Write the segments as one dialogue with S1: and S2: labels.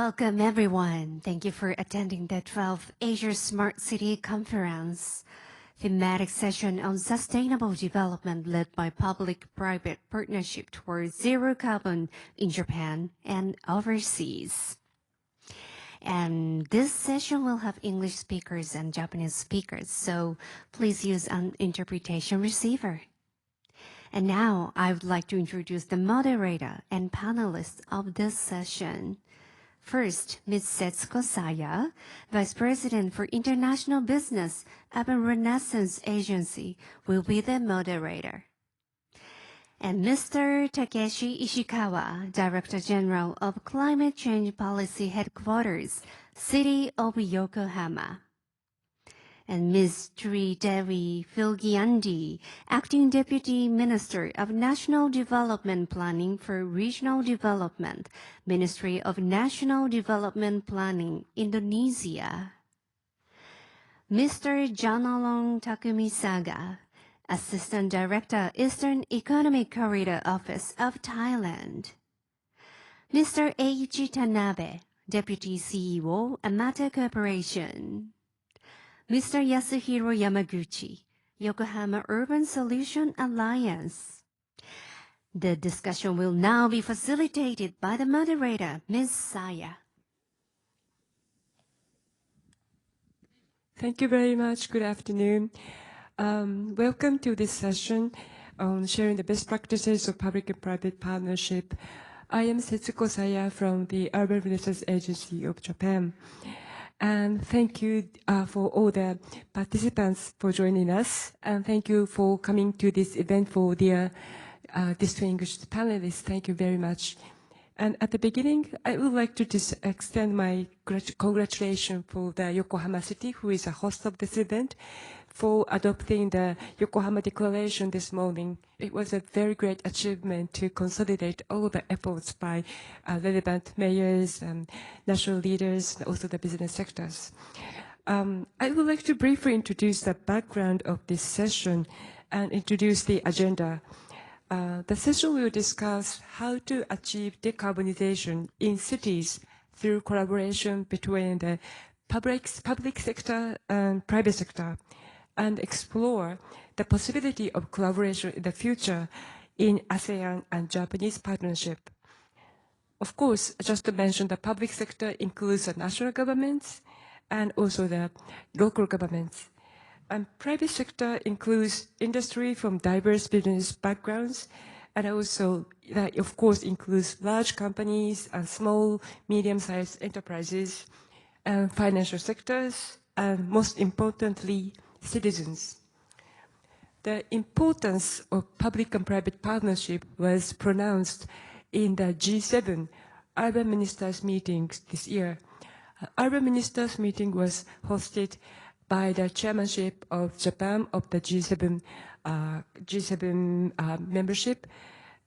S1: Welcome, everyone. Thank you for attending the 12th Asia Smart City Conference, thematic session on sustainable development led by public-private partnership towards zero carbon in Japan and overseas. And this session will have English speakers and Japanese speakers, so please use an interpretation receiver. And now I would like to introduce the moderator and panelists of this session. First, Ms. Setsuko Saya, Vice President for International Business, Urban Renaissance Agency, will be the moderator. And Mr. Takeshi Ishikawa, Director General of Climate Change Policy Headquarters, City of Yokohama. And Ms. Sridevi Filgiandi, Acting Deputy Minister of National Development Planning for Regional Development, Ministry of National Development Planning, Indonesia. Mr. Janalong Takumi Saga, Assistant Director, Eastern Economic Corridor Office of Thailand. Mr. Eiichi Tanabe, Deputy CEO, Amata Corporation. Mr. Yasuhiro Yamaguchi, Yokohama Urban Solution Alliance. The discussion will now be facilitated by the moderator, Ms. Saya.
S2: Thank you very much. Good afternoon. Welcome to this session on sharing the best practices of public and private partnership. I am Setsuko Saya from the Urban Renaissance Agency of Japan. And thank you for all the participants for joining us. And thank you for coming to this event for the distinguished panelists. Thank you very much. And at the beginning, I would like to just extend my congratulations for the Yokohama City, who is a host of this event, for adopting the Yokohama Declaration this morning. It was a very great achievement to consolidate all the efforts by relevant mayors and national leaders, and also the business sectors. I would like to briefly introduce the background of this session and introduce the agenda. The session will discuss how to achieve decarbonization in cities through collaboration between the public sector and private sector, and explore the possibility of collaboration in the future in ASEAN and Japanese partnership. Of course, just to mention, the public sector includes the national governments and also the local governments. And private sector includes industry from diverse business backgrounds, and also that, of course, includes large companies and small, medium-sized enterprises, and financial sectors, and most importantly, citizens. The importance of public and private partnership was pronounced in the G7 Urban Ministers meetings this year. Urban Ministers meeting was hosted by the chairmanship of Japan of the G7 membership,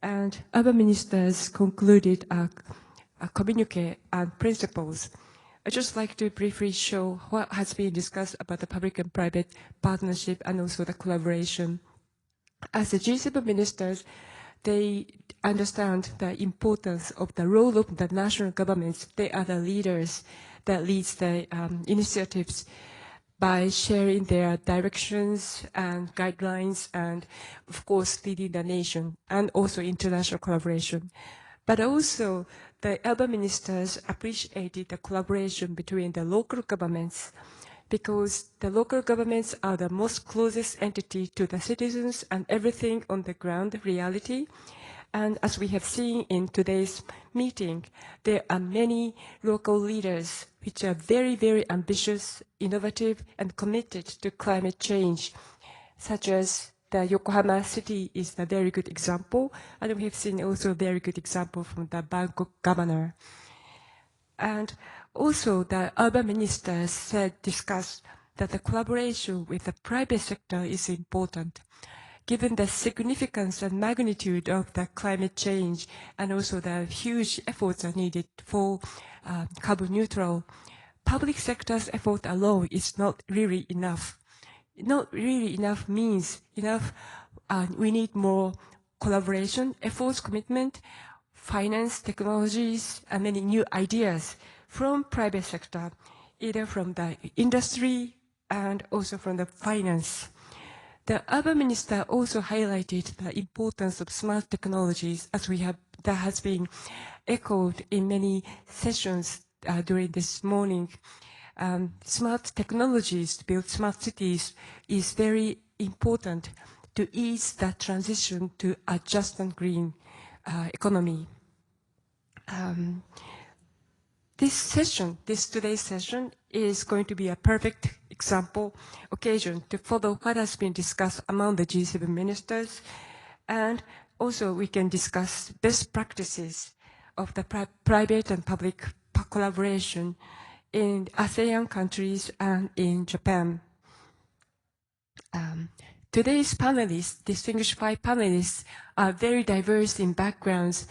S2: and urban ministers concluded a communique and principles. I'd just like to briefly show what has been discussed about the public and private partnership and also the collaboration. As the G7 ministers, they understand the importance of the role of the national governments. They are the leaders that leads the initiatives by sharing their directions and guidelines and, of course, leading the nation and also international collaboration. But also, the urban ministers appreciated the collaboration between the local governments because the local governments are the most closest entity to the citizens and everything on the ground reality. And as we have seen in today's meeting, there are many local leaders which are very, very ambitious, innovative, and committed to climate change, such as the Yokohama City is a very good example, and we have seen also a very good example from the Bangkok governor. And also the urban ministers discussed that the collaboration with the private sector is important, given the significance and magnitude of the climate change and also the huge efforts are needed for carbon neutral. Public sector's effort alone is not really enough. Not really enough means enough. We need more collaboration, efforts, commitment, finance, technologies, and many new ideas from private sector, either from the industry and also from the finance. The urban minister also highlighted the importance of smart technologies that has been echoed in many sessions during this morning. Smart technologies to build smart cities is very important to ease the transition to a just and green economy. Today's session is going to be a perfect occasion to follow what has been discussed among the G7 ministers, and also we can discuss best practices of the private and public collaboration in ASEAN countries and in Japan. Today's distinguished five panelists, are very diverse in backgrounds.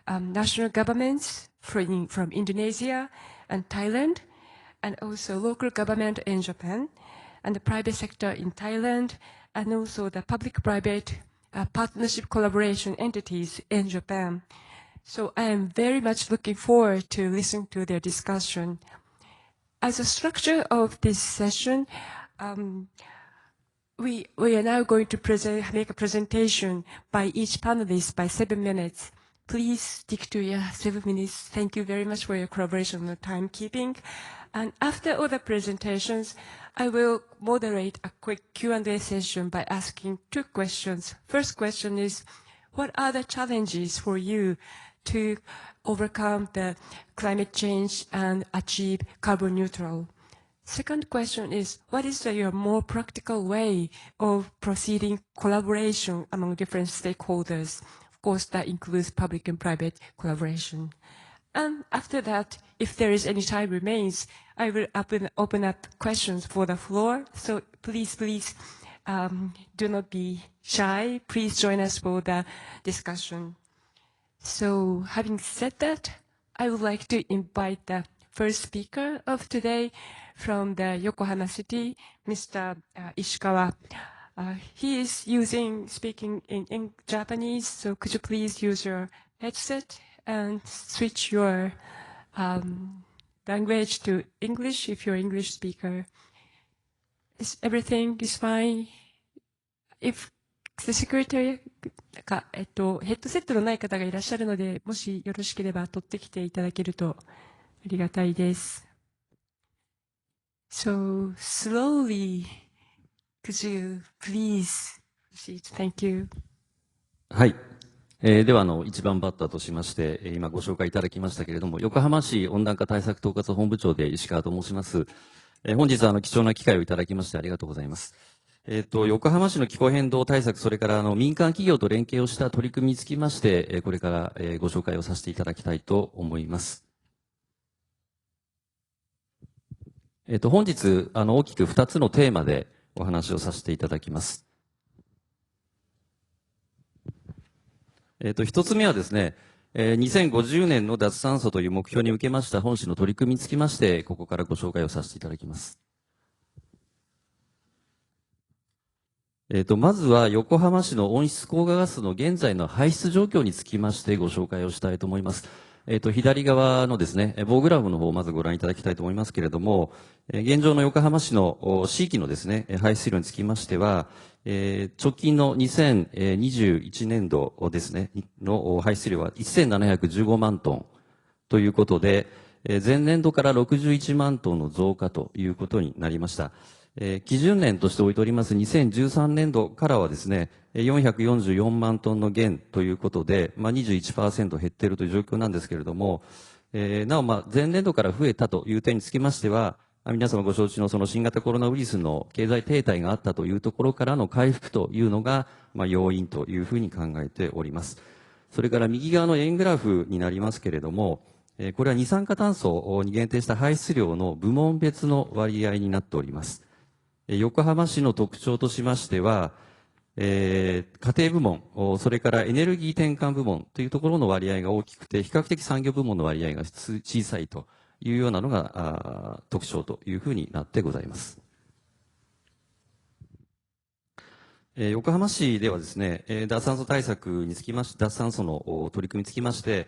S2: National governments from Indonesia and Thailand, and also local government in Japan, and the private sector in Thailand, and also the public-private partnership collaboration entities in Japan. So I am very much looking forward to listening to their discussion. As a structure of this session, we are now going to make a presentation by each panelist by 7 minutes. Please stick to your 7 minutes. Thank you very much for your collaboration on timekeeping. And after all the presentations, I will moderate a quick Q&A session by asking 2 questions. First question is, what are the challenges for you to overcome the climate change and achieve carbon neutral? Second question is, what is your more practical way of proceeding collaboration among different stakeholders? Of course, that includes public and private collaboration. And after that, if there is any time remains, I will open up questions for the floor. So please, do not be shy. Please join us for the discussion. So having said that, I would like to invite the first speaker of today from the Yokohama City, Mr. Ishikawa. He is speaking in Japanese, so could you please use your headset and switch your language to English if you're an English speaker. Everything is fine? If the secretary ヘッドセットのない方がいらっしゃるので、もしよろしければ取ってきていただけるとありがたいです。So slowly, could you please proceed? Thank you.
S3: はい。では、一番バッターとしまして、今ご紹介いただきましたけれども、横浜市温暖化対策統括本部長で石川と申します。本日は貴重な機会をいただきましてありがとうございます。横浜市の気候変動対策、それから民間企業と連携をした取り組みにつきまして、これからご紹介をさせていただきたいと思います。本日、大きく2つのテーマでお話をさせていただきます。1つ目はですね、2050年の脱炭素という目標に向けました本市の取り組みにつきまして、ここからご紹介をさせていただきます。まずは横浜市の温室効果ガスの現在の排出状況につきましてご紹介をしたいと思います。左側のですね、棒グラフの方をまずご覧いただきたいと思いますけれども、現状の横浜市の市域のですね、排出量につきましては、直近の2021年度ですね、の排出量は1715万トンということで、前年度から61万トンの増加ということになりました。基準年として置いております2013年度からはですね、444万トンの減ということで、21% 減っているという状況なんですけれども、なお前年度から増えたという点につきましては、皆様ご承知のその新型コロナウイルスの経済停滞があったというところからの回復というのが、要因というふうに考えております。それから右側の円グラフになりますけれども、これは二酸化炭素に限定した排出量の部門別の割合になっております。横浜市の特徴としましては、家庭部門、それからエネルギー転換部門というところの割合が大きくて、比較的産業部門の割合が小さいというようなのが特徴というふうになってございます。横浜市ではですね、脱炭素対策につきまして、脱炭素の取り組みにつきまして、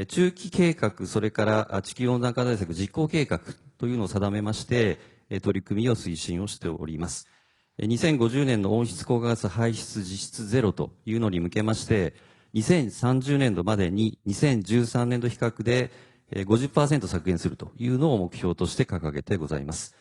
S3: 中期計画、それから地球温暖化対策実行計画というのを定めまして、取り組みを推進をしております。2050年の温室効果ガス排出実質ゼロというのに向けまして、2030年度までに2013年度比較で 50% 削減するというのを目標として掲げてございます。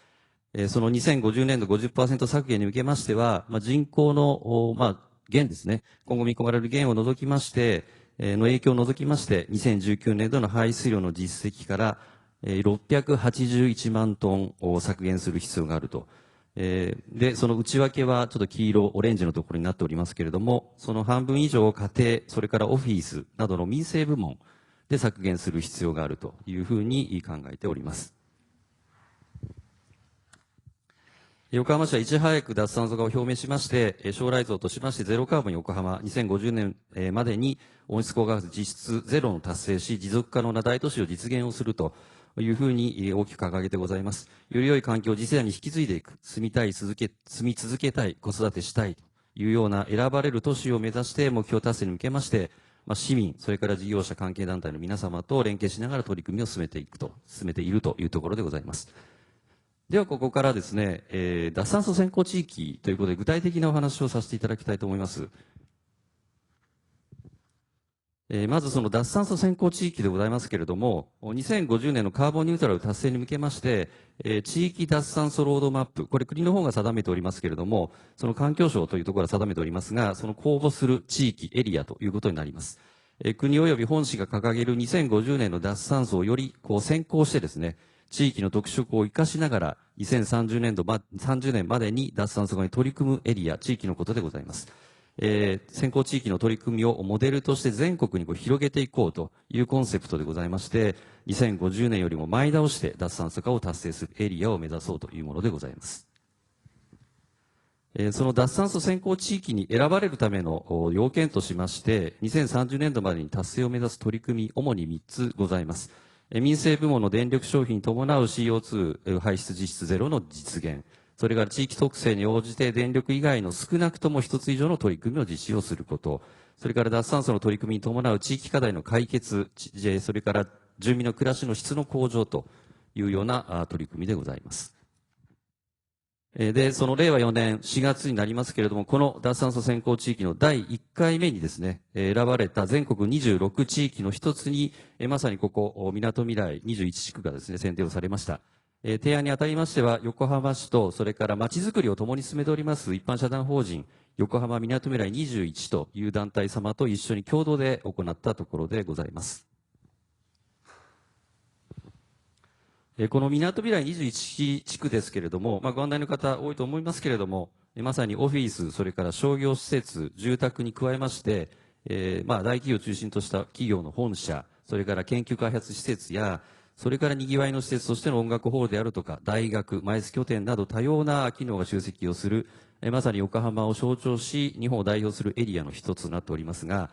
S3: その2050年度 50% 削減に向けましては、人口の、減ですね、今後見込まれる減を除きまして、の影響を除きまして、2019年度の排出量の実績から、681万トンを削減する必要があると。で、その内訳はちょっと黄色、オレンジのところになっておりますけれども、その半分以上を家庭、それからオフィスなどの民生部門で削減する必要があるというふうに考えております。横浜市はいち早く脱炭素化を表明しまして、将来像としましてゼロカーボン横浜2050年までに温室効果ガス実質ゼロを達成し、持続可能な大都市を実現をするというふうに大きく掲げてございます。より良い環境を次世代に引き継いでいく、住み続けたい、子育てしたいというような選ばれる都市を目指して目標達成に向けまして、市民、それから事業者関係団体の皆様と連携しながら取り組みを進めているというところでございます。ではここからですね、脱炭素先行地域ということで具体的なお話をさせていただきたいと思います。まずその脱炭素先行地域でございますけれども、2050年のカーボンニュートラル達成に向けまして、地域脱炭素ロードマップ、これ国の方が定めておりますけれども、その環境省というところが定めておりますが、その公募する地域、エリアということになります。国及び本市が掲げる2050年の脱炭素をより先行してですね、地域の特色を生かしながら、2030年までに脱炭素化に取り組むエリア、地域のことでございます。先行地域の取り組みをモデルとして全国に広げていこうというコンセプトでございまして、2050年よりも前倒して脱炭素化を達成するエリアを目指そうというものでございます。その脱炭素先行地域に選ばれるための要件としまして、2030年度までに達成を目指す取り組み、主に3つございます。民生部門の電力消費に伴う CO2 排出実質ゼロの実現、それから地域特性に応じて電力以外の少なくとも一つ以上の取り組みを実施をすること、それから脱炭素の取り組みに伴う地域課題の解決、それから住民の暮らしの質の向上というような取り組みでございます。で、その令和4年4月になりますけれども、この脱炭素先行地域の第1回目にですね、選ばれた全国26地域の一つに、まさにここ、みなとみらい21地区がですね、選定をされました。提案にあたりましては、横浜市と、それから街づくりを共に進めております一般社団法人、横浜みなとみらい21という団体様と一緒に共同で行ったところでございます。このみなとみらい21地区ですけれども、ご案内の方多いと思いますけれども、まさにオフィス、それから商業施設、住宅に加えまして、大企業を中心とした企業の本社、それから研究開発施設や、それから賑わいの施設としての音楽ホールであるとか、大学、マイス拠点など多様な機能が集積をする、まさに横浜を象徴し、日本を代表するエリアの一つとなっておりますが、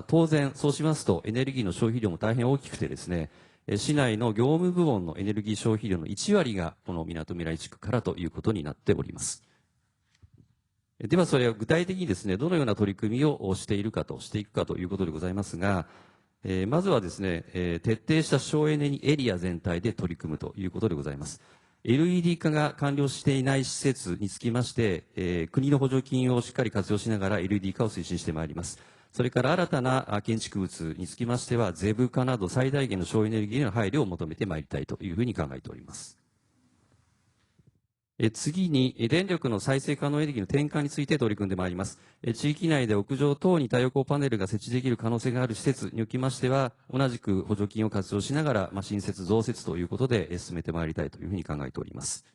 S3: 当然、そうしますとエネルギーの消費量も大変大きくてですね、市内の業務部門のエネルギー消費量の1割がこのみなとみらい地区からということになっております。ではそれは具体的にですね、どのような取り組みをしていくかということでございますが、まずはですね、徹底した省エネにエリア全体で取り組むということでございます。LED 化が完了していない施設につきまして、国の補助金をしっかり活用しながら LED 化を推進してまいります。それから新たな建築物につきましては、ゼブ化など最大限の省エネルギーへの配慮を求めてまいりたいというふうに考えております。次に、電力の再生可能エネルギーの転換について取り組んでまいります。地域内で屋上等に太陽光パネルが設置できる可能性がある施設におきましては、同じく補助金を活用しながら、新設、増設ということで進めてまいりたいというふうに考えております。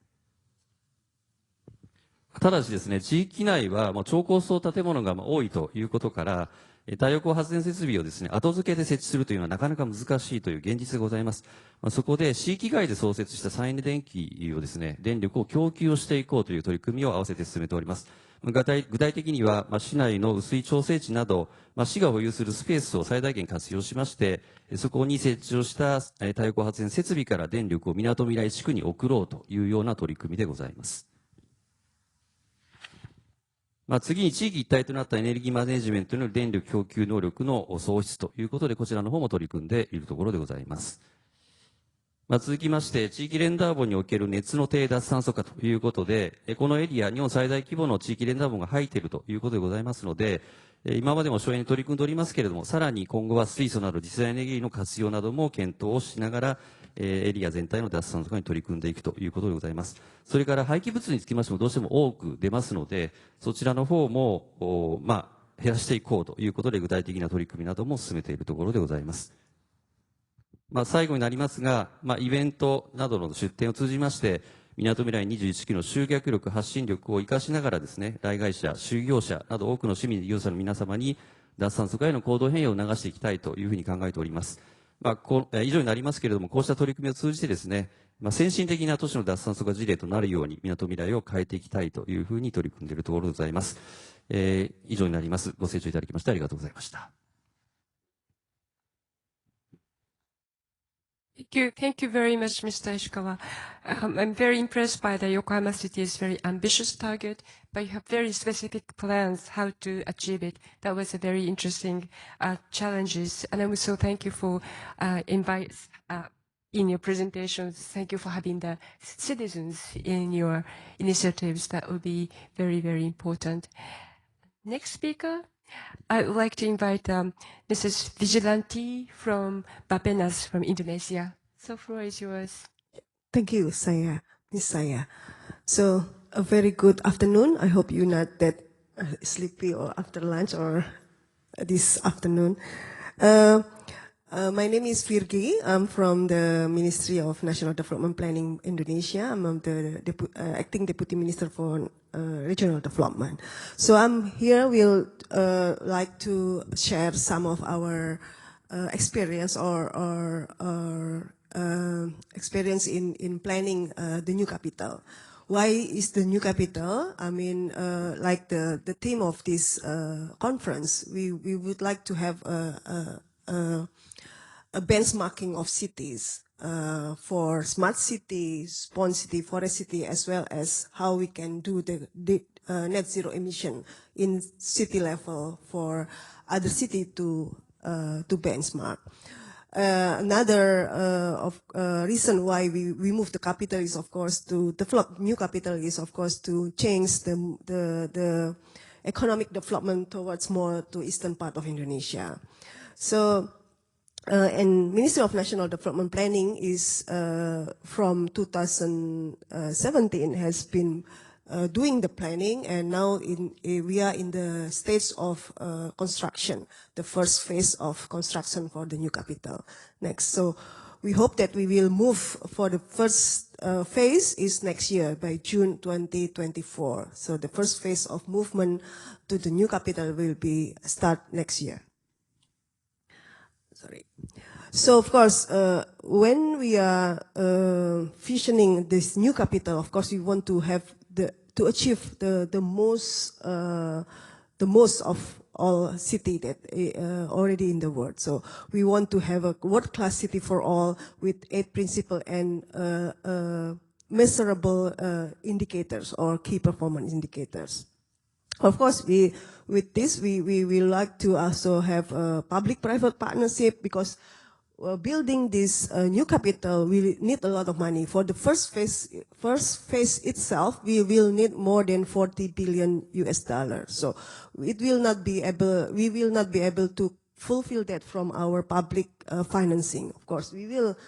S3: ただしですね、地域内は超高層建物が多いということから、太陽光発電設備をですね、後付けで設置するというのはなかなか難しいという現実でございます。そこで地域外で創設した再エネ電気をですね、電力を供給をしていこうという取り組みを合わせて進めております。具体的には、市内の雨水調整池など、市が保有するスペースを最大限活用しまして、そこに設置をした太陽光発電設備から電力をみなとみらい地区に送ろうというような取り組みでございます。次に地域一体となったエネルギーマネジメントによる電力供給能力の創出ということで、こちらの方も取り組んでいるところでございます。続きまして、地域連絡網における熱の低脱炭素化ということで、このエリア、日本最大規模の地域連絡網が入っているということでございますので、今までも省エネに取り組んでおりますけれども、さらに今後は水素など次世代エネルギーの活用なども検討をしながら、エリア全体の脱炭素化に取り組んでいくということでございます。それから廃棄物につきましてもどうしても多く出ますので、そちらの方も、減らしていこうということで具体的な取り組みなども進めているところでございます。最後になりますが、イベントなどの出展を通じまして、みなとみらい21期の集客力、発信力を生かしながらですね、来会者、就業者など多くの市民、事業者の皆様に脱炭素化への行動変容を促していきたいというふうに考えております。以上になりますけれども、こうした取り組みを通じてですね、先進的な都市の脱炭素化事例となるように、みなとみらいを変えていきたいというふうに取り組んでいるところでございます。以上になります。ご清聴いただきましてありがとうございました。
S2: Thank you very much, Mr. Ishikawa. I'm very impressed by the Yokohama City's very ambitious target, but you have very specific plans how to achieve it. That was a very interesting challenges, and I also thank you for in your presentations. Thank you for having the citizens in your initiatives. That would be very, very important. Next speaker. I would like to invite Mrs. Vigilante from Bapenas from Indonesia. So floor is yours.
S4: Thank you, Miss Saya. So a very good afternoon. I hope you're not that sleepy or after lunch or this afternoon. My name is Virgi. I'm from the Ministry of National Development Planning Indonesia. I'm the acting Deputy Minister for Regional Development. So I'm here. We'll like to share some of our experience or experience in planning the new capital. Why is the new capital? I mean, like the theme of this conference, we would like to have a benchmarking of cities for smart city, spawn city, forest city, as well as how we can do the net zero emission in city level for other city to benchmark. Another reason why we move the capital is, of course, to develop new capital is, of course, to change the economic development towards more to eastern part of Indonesia. So. And Ministry of National Development Planning is from 2017 has been doing the planning, and now we are in the stage of construction, the first phase of construction for the new capital. Next, so we hope that we will move for the first phase is next year by June 2024. So the first phase of movement to the new capital will be start next year. Sorry. So of course, when we are visioning this new capital, of course, we want to have to achieve the most of all city that already in the world. So we want to have a world-class city for all with 8 principles and measurable indicators or key performance indicators. Of course, with this, we will like to also have a public-private partnership because building this new capital will need a lot of money. For the first phase itself, we will need more than $40 billion. So we will not be able to fulfill that from our public financing. Of course, we will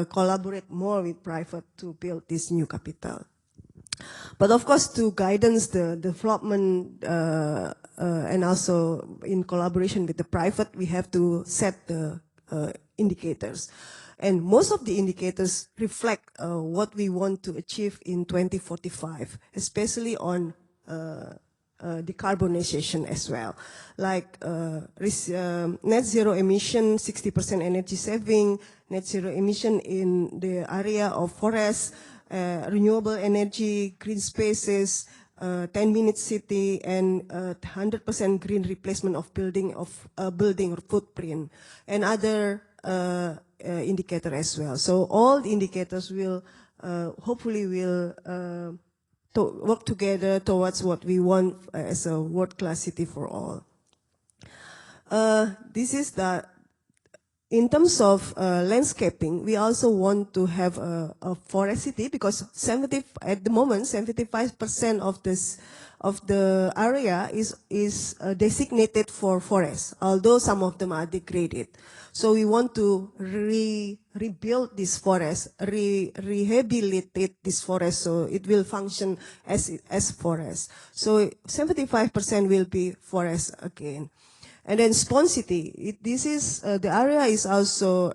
S4: collaborate more with private to build this new capital. But of course, to guidance the development and also in collaboration with the private, we have to set the indicators. And most of the indicators reflect what we want to achieve in 2045, especially on decarbonization as well. Like net zero emission, 60% energy saving, net zero emission in the area of forests, renewable energy, green spaces, 10-minute city, and 100% green replacement of building footprint, and other indicator as well. So all the indicators will hopefully will to work together towards what we want as a world-class city for all. This is in terms of landscaping, we also want to have a forest city because at the moment 75% of the area is designated for forests, although some of them are degraded. So we want to rebuild this forest, rehabilitate this forest so it will function as forest. So 75% will be forest again. And then sponsity, the area is also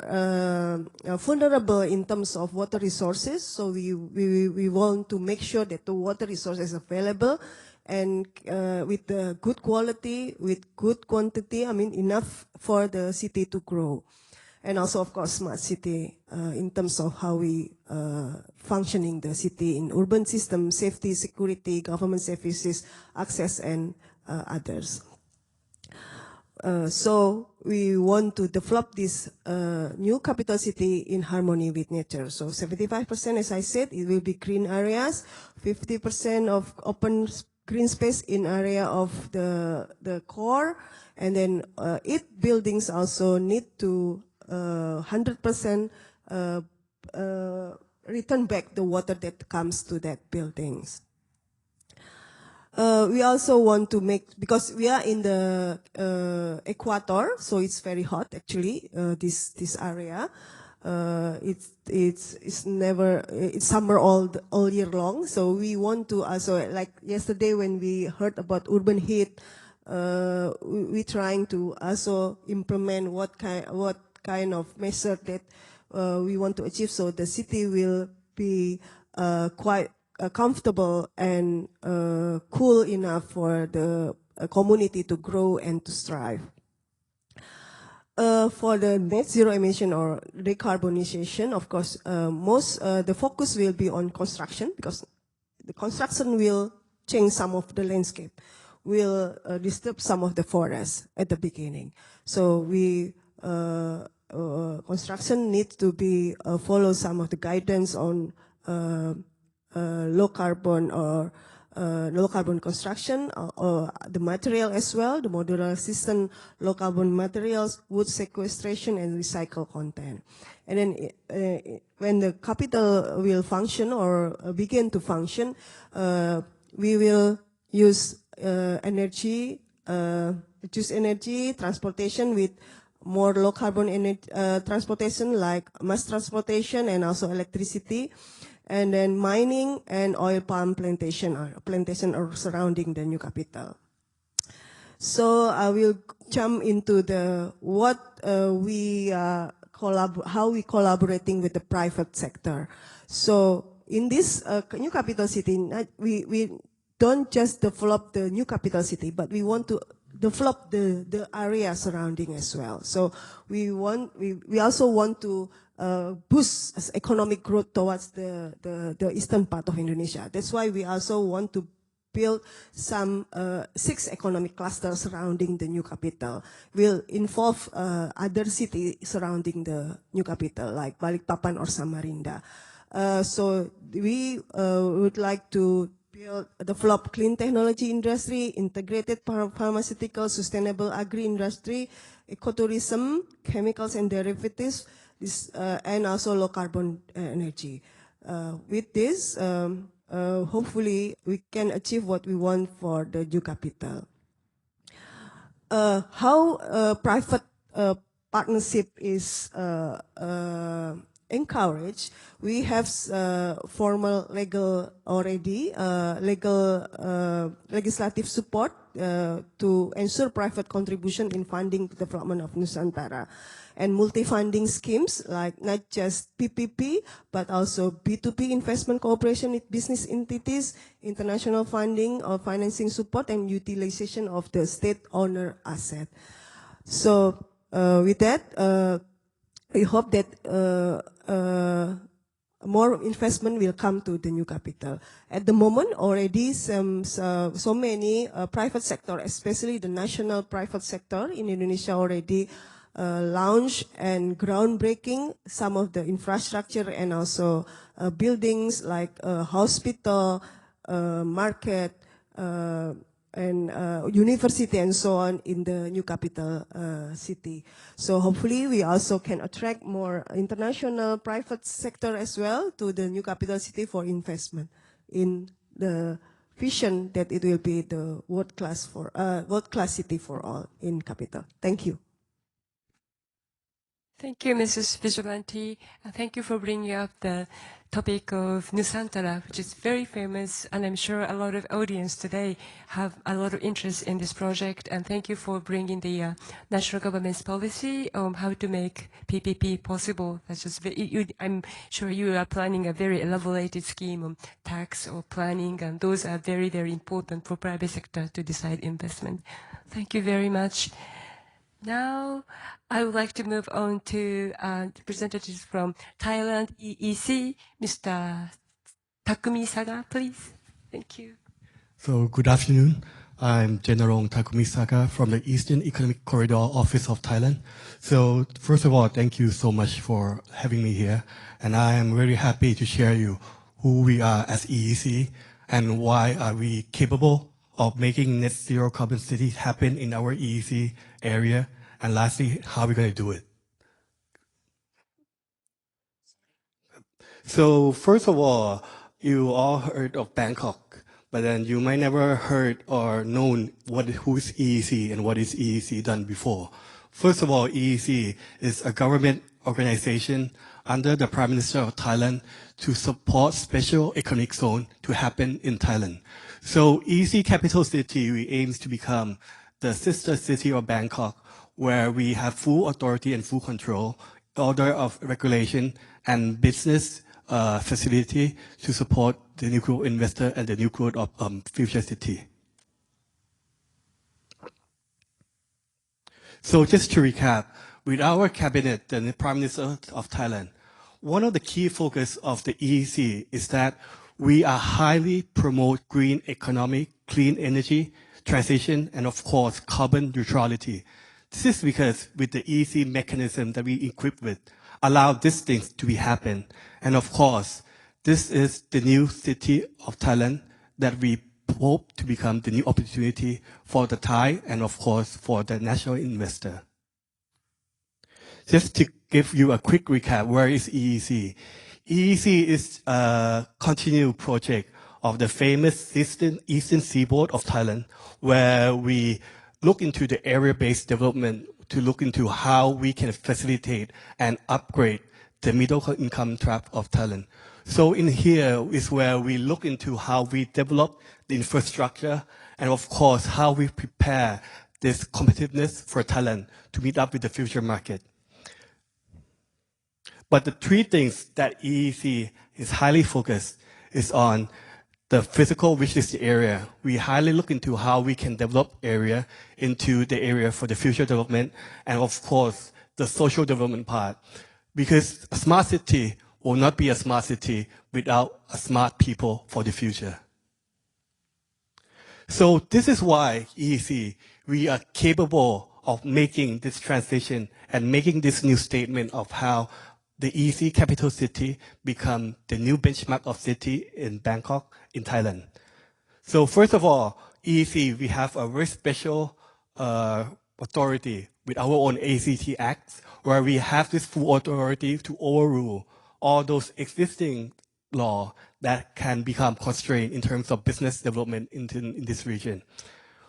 S4: vulnerable in terms of water resources. So we want to make sure that the water resources are available and with the good quality, with good quantity, enough for the city to grow. And also, of course, smart city in terms of how we functioning the city in urban system, safety, security, government services, access, and others. So we want to develop this new capital city in harmony with nature. So 75%, as I said, it will be green areas, 50% of open green space in area of the core, and then buildings also need to 100% return back the water that comes to that buildings. We also want to because we are in the equator, so it's very hot actually, this area. It's summer all year long. So we want to also, like yesterday when we heard about urban heat, we trying to also implement what kind of measure that we want to achieve so the city will be quite comfortable and cool enough for the community to grow and to strive. For the net zero emission or decarbonization, of course, the focus will be on construction because the construction will change some of the landscape, will disturb some of the forests at the beginning. So construction needs to be follow some of the guidance on low carbon construction, or the material as well, the modular system, low carbon materials, wood sequestration, and recycle content. And then when the capital will function or begin to function, we will use energy, transportation with more low carbon transportation like mass transportation and also electricity. And then mining and oil palm plantation are surrounding the new capital. So I will jump into how we collaborating with the private sector. So in this new capital city, we don't just develop the new capital city, but we want to develop the area surrounding as well. So we also want to boost economic growth towards the eastern part of Indonesia. That's why we also want to build some 6 economic clusters surrounding the new capital. Will involve other cities surrounding the new capital like Balikpapan or Samarinda. So we would like to develop clean technology industry, integrated pharmaceutical, sustainable agri-industry, ecotourism, chemicals and derivatives, and also low carbon energy. With this, hopefully we can achieve what we want for the new capital. How private partnership is encouraged? We have formal legislative support to ensure private contribution in funding the development of Nusantara, and multi-funding schemes like not just PPP but also B2B investment cooperation with business entities, international funding or financing support, and utilization of the state-owner asset. So with that, we hope that more investment will come to the new capital. At the moment, already so many private sector, especially the national private sector in Indonesia, already launched and groundbreaking some of the infrastructure and also buildings like a hospital, market, and university and so on in the new capital city. So hopefully we also can attract more international private sector as well to the new capital city for investment in the vision that it will be the world-class city for all in capital. Thank you.
S2: Thank you, Mrs. Vigilante. Thank you for bringing up the topic of Nusantara, which is very famous, and I'm sure a lot of audience today have a lot of interest in this project. And thank you for bringing the national government's policy on how to make PPP possible. That's just I'm sure you are planning a very elaborated scheme on tax or planning, and those are very, very important for private sector to decide investment. Thank you very much. Now, I would like to move on to representatives from Thailand EEC, Mr. Takumi Saga, please. Thank you.
S5: So, good afternoon. I'm General Takumi Saga from the Eastern Economic Corridor Office of Thailand. So, first of all, thank you so much for having me here. And I am very happy to share you who we are as EEC and why are we capable of making net zero carbon cities happen in our EEC area, and lastly, how we're going to do it. So first of all, you all heard of Bangkok, but then you might never heard or known who's EEC and what is EEC done before. First of all, EEC is a government organization under the Prime Minister of Thailand to support special economic zone to happen in Thailand. So EEC Capital City, we aims to become the sister city of Bangkok, where we have full authority and full control, order of regulation and business facility to support the new growth investor and the new growth of future city. So just to recap, with our cabinet, the Prime Minister of Thailand, one of the key focus of the EEC is that we are highly promote green economy, clean energy, transition, and of course, carbon neutrality. This is because with the EEC mechanism that we equip with, allow these things to be happen. And of course, this is the new city of Thailand that we hope to become the new opportunity for the Thai and of course for the national investor. Just to give you a quick recap, where is EEC? EEC is a continued project of the famous Eastern Seaboard of Thailand, where we look into the area-based development to look into how we can facilitate and upgrade the middle income trap of Thailand. So in here is where we look into how we develop the infrastructure and of course how we prepare this competitiveness for Thailand to meet up with the future market. But the three things that EEC is highly focused is on the physical, which is the area. We highly look into how we can develop area into the area for the future development, and of course, the social development part. Because a smart city will not be a smart city without a smart people for the future. So this is why EEC, we are capable of making this transition and making this new statement of how the EEC capital city become the new benchmark of city in Bangkok, in Thailand. So first of all, EEC, we have a very special authority with our own ACT Act, where we have this full authority to overrule all those existing law that can become constrained in terms of business development in this region.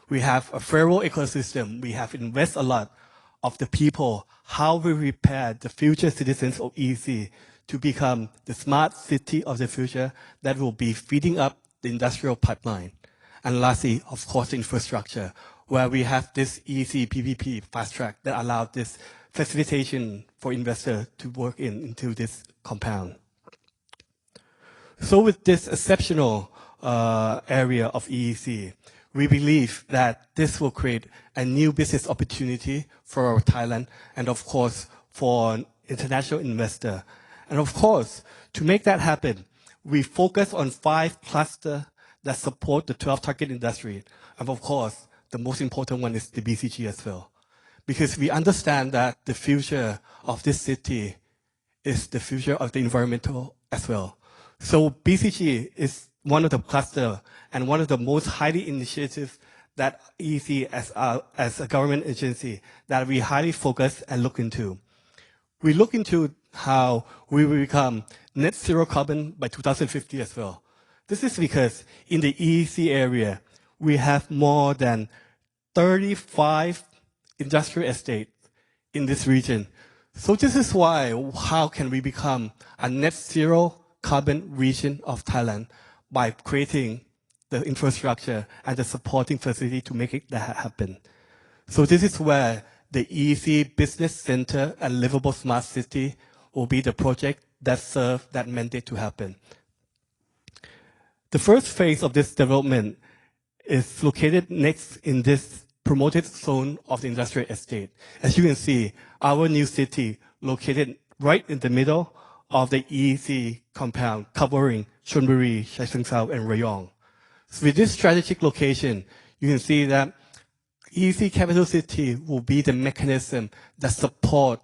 S5: We have a federal ecosystem. We have invested a lot of the people, how we prepare the future citizens of EEC to become the smart city of the future that will be feeding up the industrial pipeline. And lastly, of course, infrastructure, where we have this EEC PPP fast track that allows this facilitation for investors to work into this compound. So with this exceptional area of EEC, we believe that this will create a new business opportunity for Thailand and of course for international investor. And of course, to make that happen, we focus on 5 clusters that support the 12 target industry. And of course, the most important one is the BCG as well. Because we understand that the future of this city is the future of the environmental as well. So BCG is one of the cluster and one of the most highly initiatives that EC as a government agency that we highly focus and look into. We look into how we will become net zero carbon by 2050 as well. This is because in the EEC area, we have more than 35 industrial estates in this region. So this is why, how can we become a net zero carbon region of Thailand by creating the infrastructure and the supporting facility to make it that happen. So this is where the EEC Business Center and Livable Smart City will be the project that serve that mandate to happen. The first phase of this development is located next in this promoted zone of the industrial estate. As you can see, our new city located right in the middle of the EEC compound covering Chonburi, Chaisang and Rayong. So with this strategic location, you can see that EEC capital city will be the mechanism that support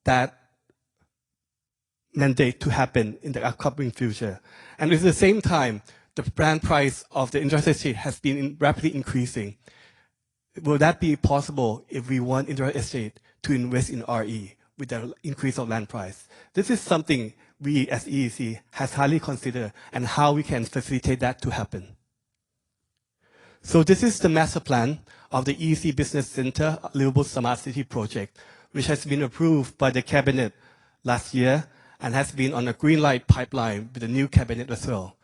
S5: that mandate to happen in the upcoming future. And at the same time, the brand price of the industrial estate has been rapidly increasing. Will that be possible if we want industrial estate to invest in RE with the increase of land price? This is something we as EEC has highly considered and how we can facilitate that to happen. So this is the master plan of the EEC Business Center Livable Smart City project, which has been approved by the cabinet last year and has been on a green light pipeline with the new cabinet as well.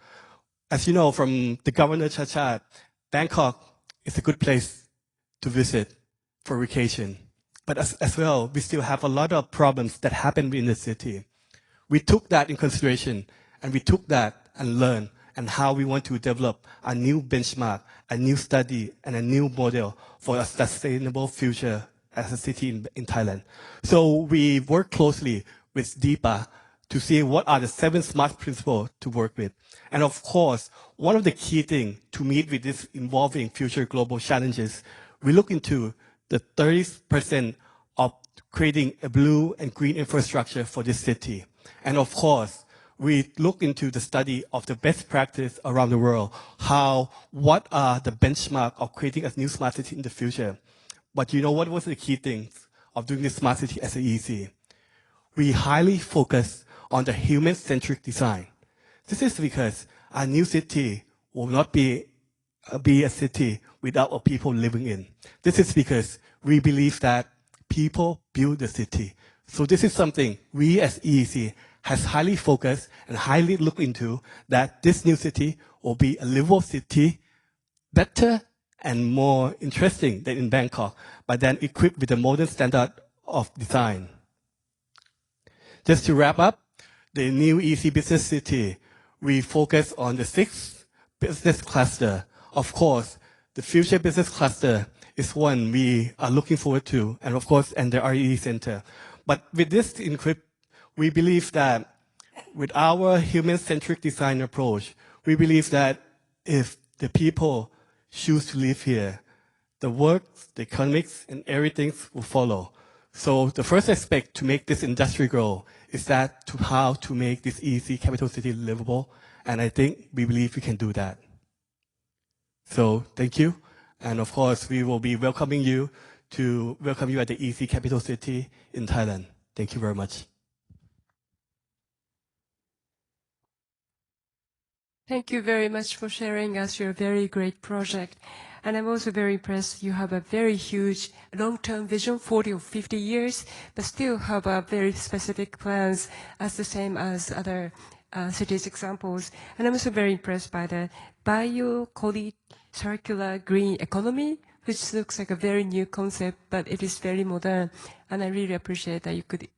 S5: As you know from the Governor Chachat, Bangkok is a good place to visit for vacation. But as well, we still have a lot of problems that happen in the city. We took that in consideration and we took that and learned and how we want to develop a new benchmark, a new study, and a new model for a sustainable future as a city in Thailand. So we work closely with DEPA to see what are the 7 smart principles to work with. And of course, one of the key things to meet with this evolving future global challenges, we look into the 30% of creating a blue and green infrastructure for this city. And of course, we look into the study of the best practice around the world, what are the benchmark of creating a new smart city in the future. But you know what was the key things of doing this smart city as an EEC? We highly focus on the human-centric design. This is because a new city will not be a city without people living in. This is because we believe that people build the city. So this is something we as EEC has highly focused and highly looked into, that this new city will be a livable city, better and more interesting than in Bangkok, but then equipped with the modern standard of design. Just to wrap up, the new EEC Business City, we focus on the 6 business cluster. Of course, the future business cluster is one we are looking forward to, and of course, and the RE Center. But with this equipped, we believe that with our human-centric design approach, we believe that if the people choose to live here, the work, the economics, and everything will follow. So the first aspect to make this industry grow is that to how to make this EEC capital city livable, and I think we believe we can do that. So thank you, and of course we will be welcoming you at the EEC capital city in Thailand. Thank you very much.
S2: Thank you very much for sharing us your very great project. And I'm also very impressed you have a very huge long-term vision, 40 or 50 years, but still have a very specific plans as the same as other cities examples. And I'm also very impressed by the circular green economy, which looks like a very new concept, but it is very modern. And I really appreciate that you could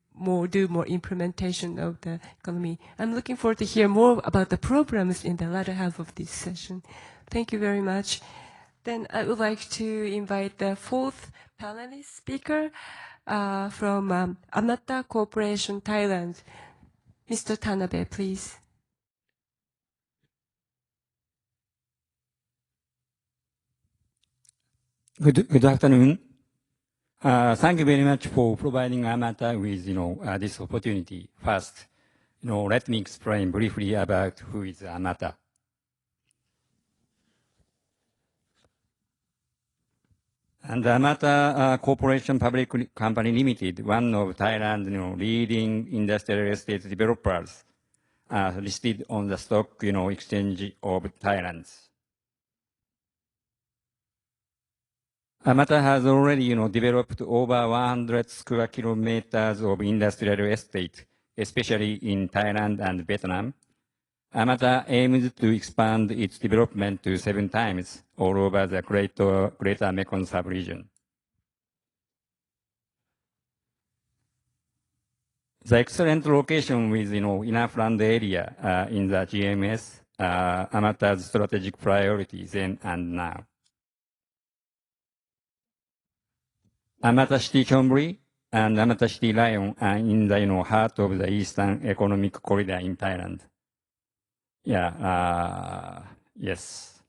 S2: do more implementation of the economy. I'm looking forward to hear more about the programs in the latter half of this session. Thank you very much. Then I would like to invite the 4th panelist speaker from Amata Corporation, Thailand. Mr. Tanabe, please.
S6: Good afternoon. Thank you very much for providing Amata with, this opportunity. First, let me explain briefly about who is Amata. And Amata Corporation Public Company Limited, one of Thailand's leading industrial estate developers, listed on the stock exchange of Thailand. Amata has already developed over 100 square kilometers of industrial estate, especially in Thailand and Vietnam. Amata aims to expand its development to 7 times all over the Greater Mekong sub-region. The excellent location with enough land area in the GMS, Amata's strategic priority then and now. Amata City Chonburi and Amata City Lion are in the heart of the Eastern Economic Corridor in Thailand. Yeah, yes.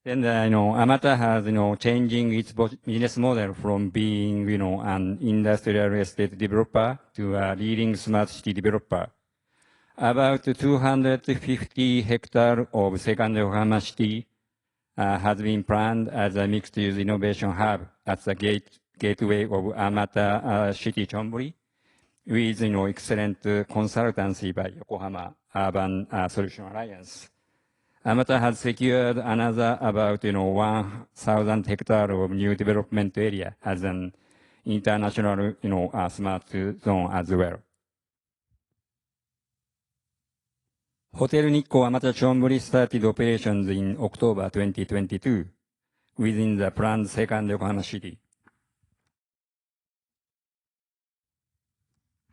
S6: Then, Amata has, changing its business model from being, an industrial estate developer to a leading smart city developer. About 250 hectares of second Yokohama City has been planned as a mixed-use innovation hub at the gateway of Amata City Chonburi, with excellent consultancy by Yokohama Urban Solution Alliance. Amata has secured another about 1,000 hectares of new development area as an international smart zone as well. Hotel Nikko Amata Chonburi started operations in October 2022 within the planned second Yokohama City.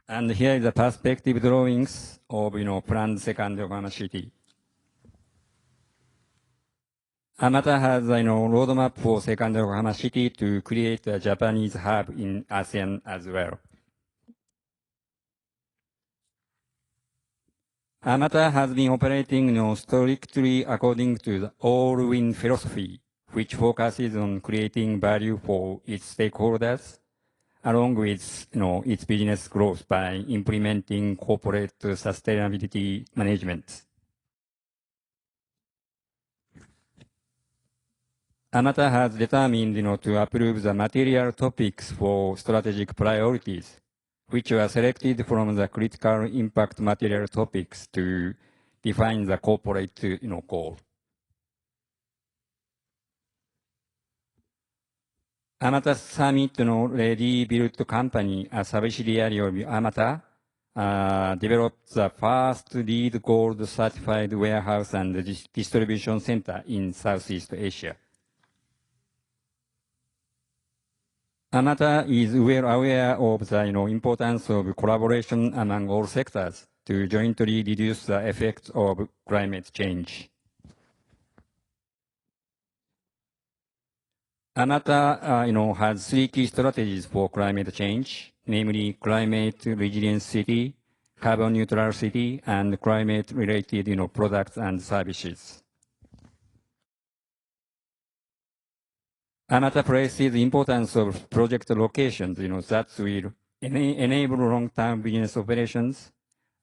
S6: And here is the perspective drawings of planned second Yokohama City. Amata has roadmap for second Yokohama City to create a Japanese hub in ASEAN as well. Amata has been operating strictly according to the all-win philosophy, which focuses on creating value for its stakeholders, along with its business growth by implementing corporate sustainability management. Amata has determined to approve the material topics for strategic priorities, which were selected from the critical impact material topics to define the corporate goal. Amata Summit Ready Built Company, a subsidiary of Amata, developed the first LEED Gold certified warehouse and distribution center in Southeast Asia. Amata is well aware of the importance of collaboration among all sectors to jointly reduce the effects of climate change. Amata has 3 key strategies for climate change, namely climate resilient city, carbon neutral city, and climate-related products and services. Amata places the importance of project locations, that will enable long-term business operations,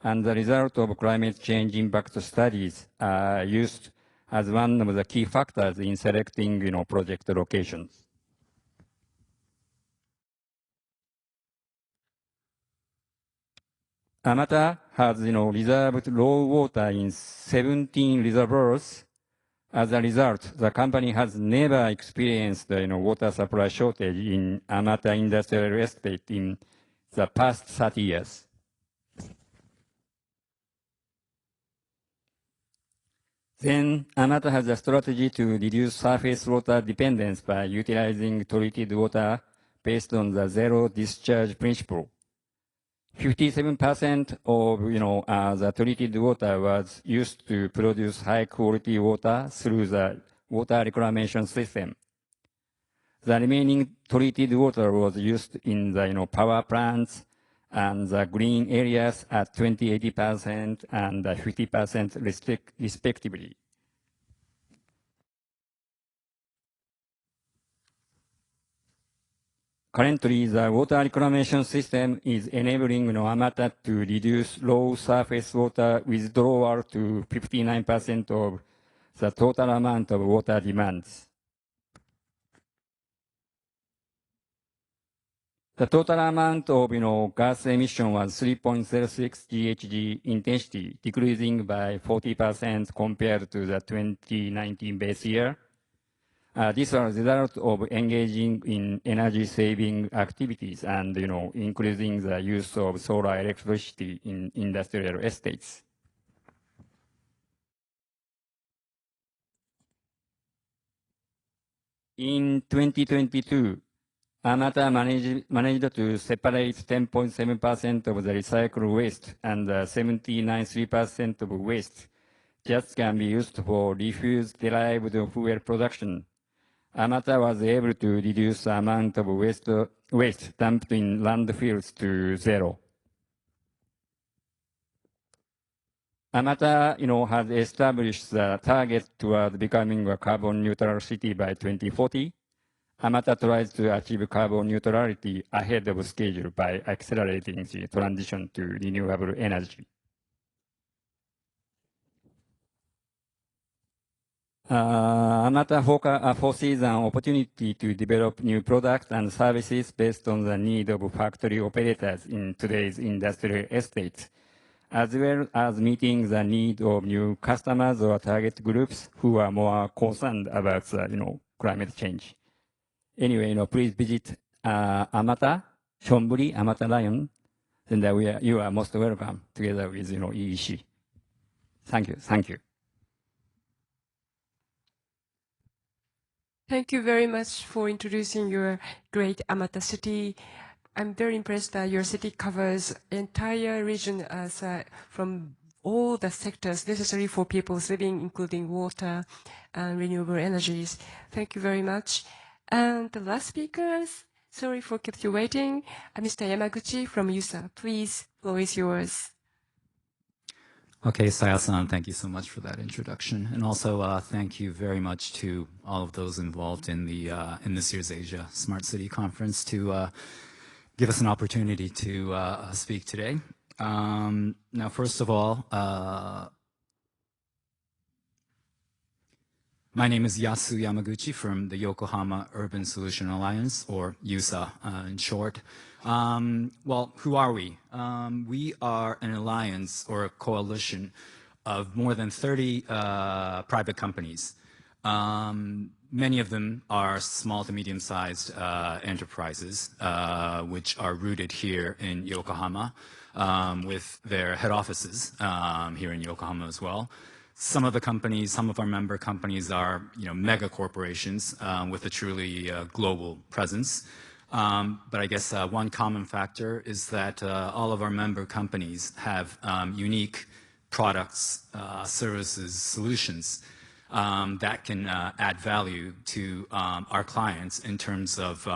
S6: and the result of climate change impact studies are used as one of the key factors in selecting, project locations. Amata has, reserved raw water in 17 reservoirs. As a result, the company has never experienced water supply shortage in Amata Industrial Estate in the past 30 years. Then, Amata has a strategy to reduce surface water dependence by utilizing treated water based on the zero discharge principle. 57% of the treated water was used to produce high-quality water through the water reclamation system. The remaining treated water was used in the power plants and the green areas at 80% and 50% respectively. Currently, the water reclamation system is enabling Amata to reduce low surface water withdrawal to 59% of the total amount of water demands. The total amount of, gas emission was 3.06 GHG intensity, decreasing by 40% compared to the 2019 base year. This was the result of engaging in energy-saving activities and, increasing the use of solar electricity in industrial estates. In 2022, Amata managed to separate 10.7% of the recycled waste and 79.3% of waste just can be used for refuse-derived fuel production. Amata was able to reduce the amount of waste dumped in landfills to zero. Amata, has established the target toward becoming a carbon neutral city by 2040. Amata tries to achieve carbon neutrality ahead of schedule by accelerating the transition to renewable energy. Amata foresees an opportunity to develop new products and services based on the need of factory operators in today's industrial estates, as well as meeting the need of new customers or target groups who are more concerned about climate change. Anyway, please visit Amata, Shonburi, Amata Lion, then you are most welcome together with EEC. Thank you. Thank you.
S2: Thank you very much for introducing your great Amata city. I'm very impressed that your city covers entire region as from all the sectors necessary for people's living, including water and renewable energies. Thank you very much. And the last speakers, sorry for kept you waiting, Mr. Yamaguchi from USA. Please, floor is yours.
S7: Okay, Saya-san, thank you so much for that introduction. And also thank you very much to all of those involved in this year's Asia Smart City Conference to give us an opportunity to speak today. Now, first of all, my name is Yasu Yamaguchi from the Yokohama Urban Solution Alliance, or USA in short. Well, who are we? We are an alliance or a coalition of more than 30 private companies. Many of them are small to medium-sized enterprises, which are rooted here in Yokohama, with their head offices here in Yokohama as well. Some of the companies, some of our member companies are, mega corporations with a truly global presence. But I guess one common factor is that all of our member companies have unique products, services, solutions that can add value to our clients in terms of,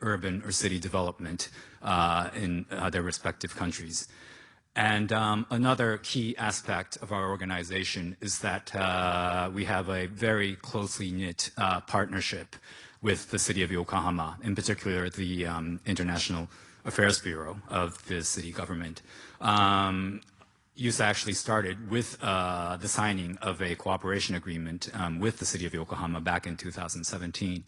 S7: urban or city development in their respective countries. And another key aspect of our organization is that we have a very closely knit partnership with the city of Yokohama, in particular the International Affairs Bureau of the city government. USA actually started with the signing of a cooperation agreement with the city of Yokohama back in 2017.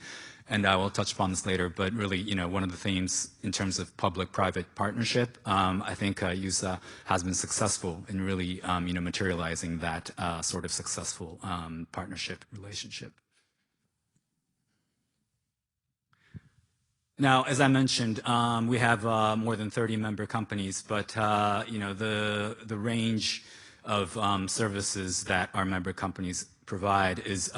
S7: And I will touch upon this later, but really, one of the themes in terms of public-private partnership, I think USA has been successful in really, materializing that sort of successful partnership relationship. Now, as I mentioned, we have more than 30 member companies, but the range of services that our member companies provide is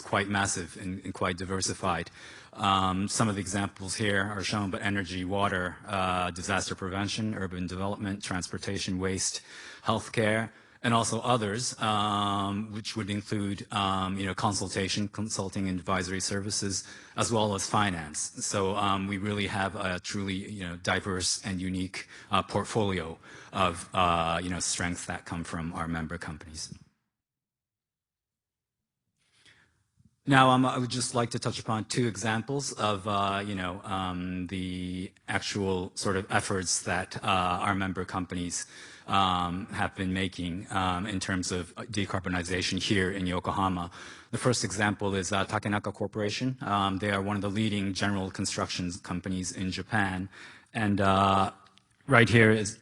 S7: quite massive and quite diversified. Some of the examples here are shown, but energy, water, disaster prevention, urban development, transportation, waste, healthcare, and also others, which would include, consulting and advisory services, as well as finance. So we really have a truly, diverse and unique portfolio of, strengths that come from our member companies. Now, I would just like to touch upon two examples of, the actual sort of efforts that our member companies have been making in terms of decarbonization here in Yokohama. The first example is Takenaka Corporation. They are one of the leading general construction companies in Japan. And right here is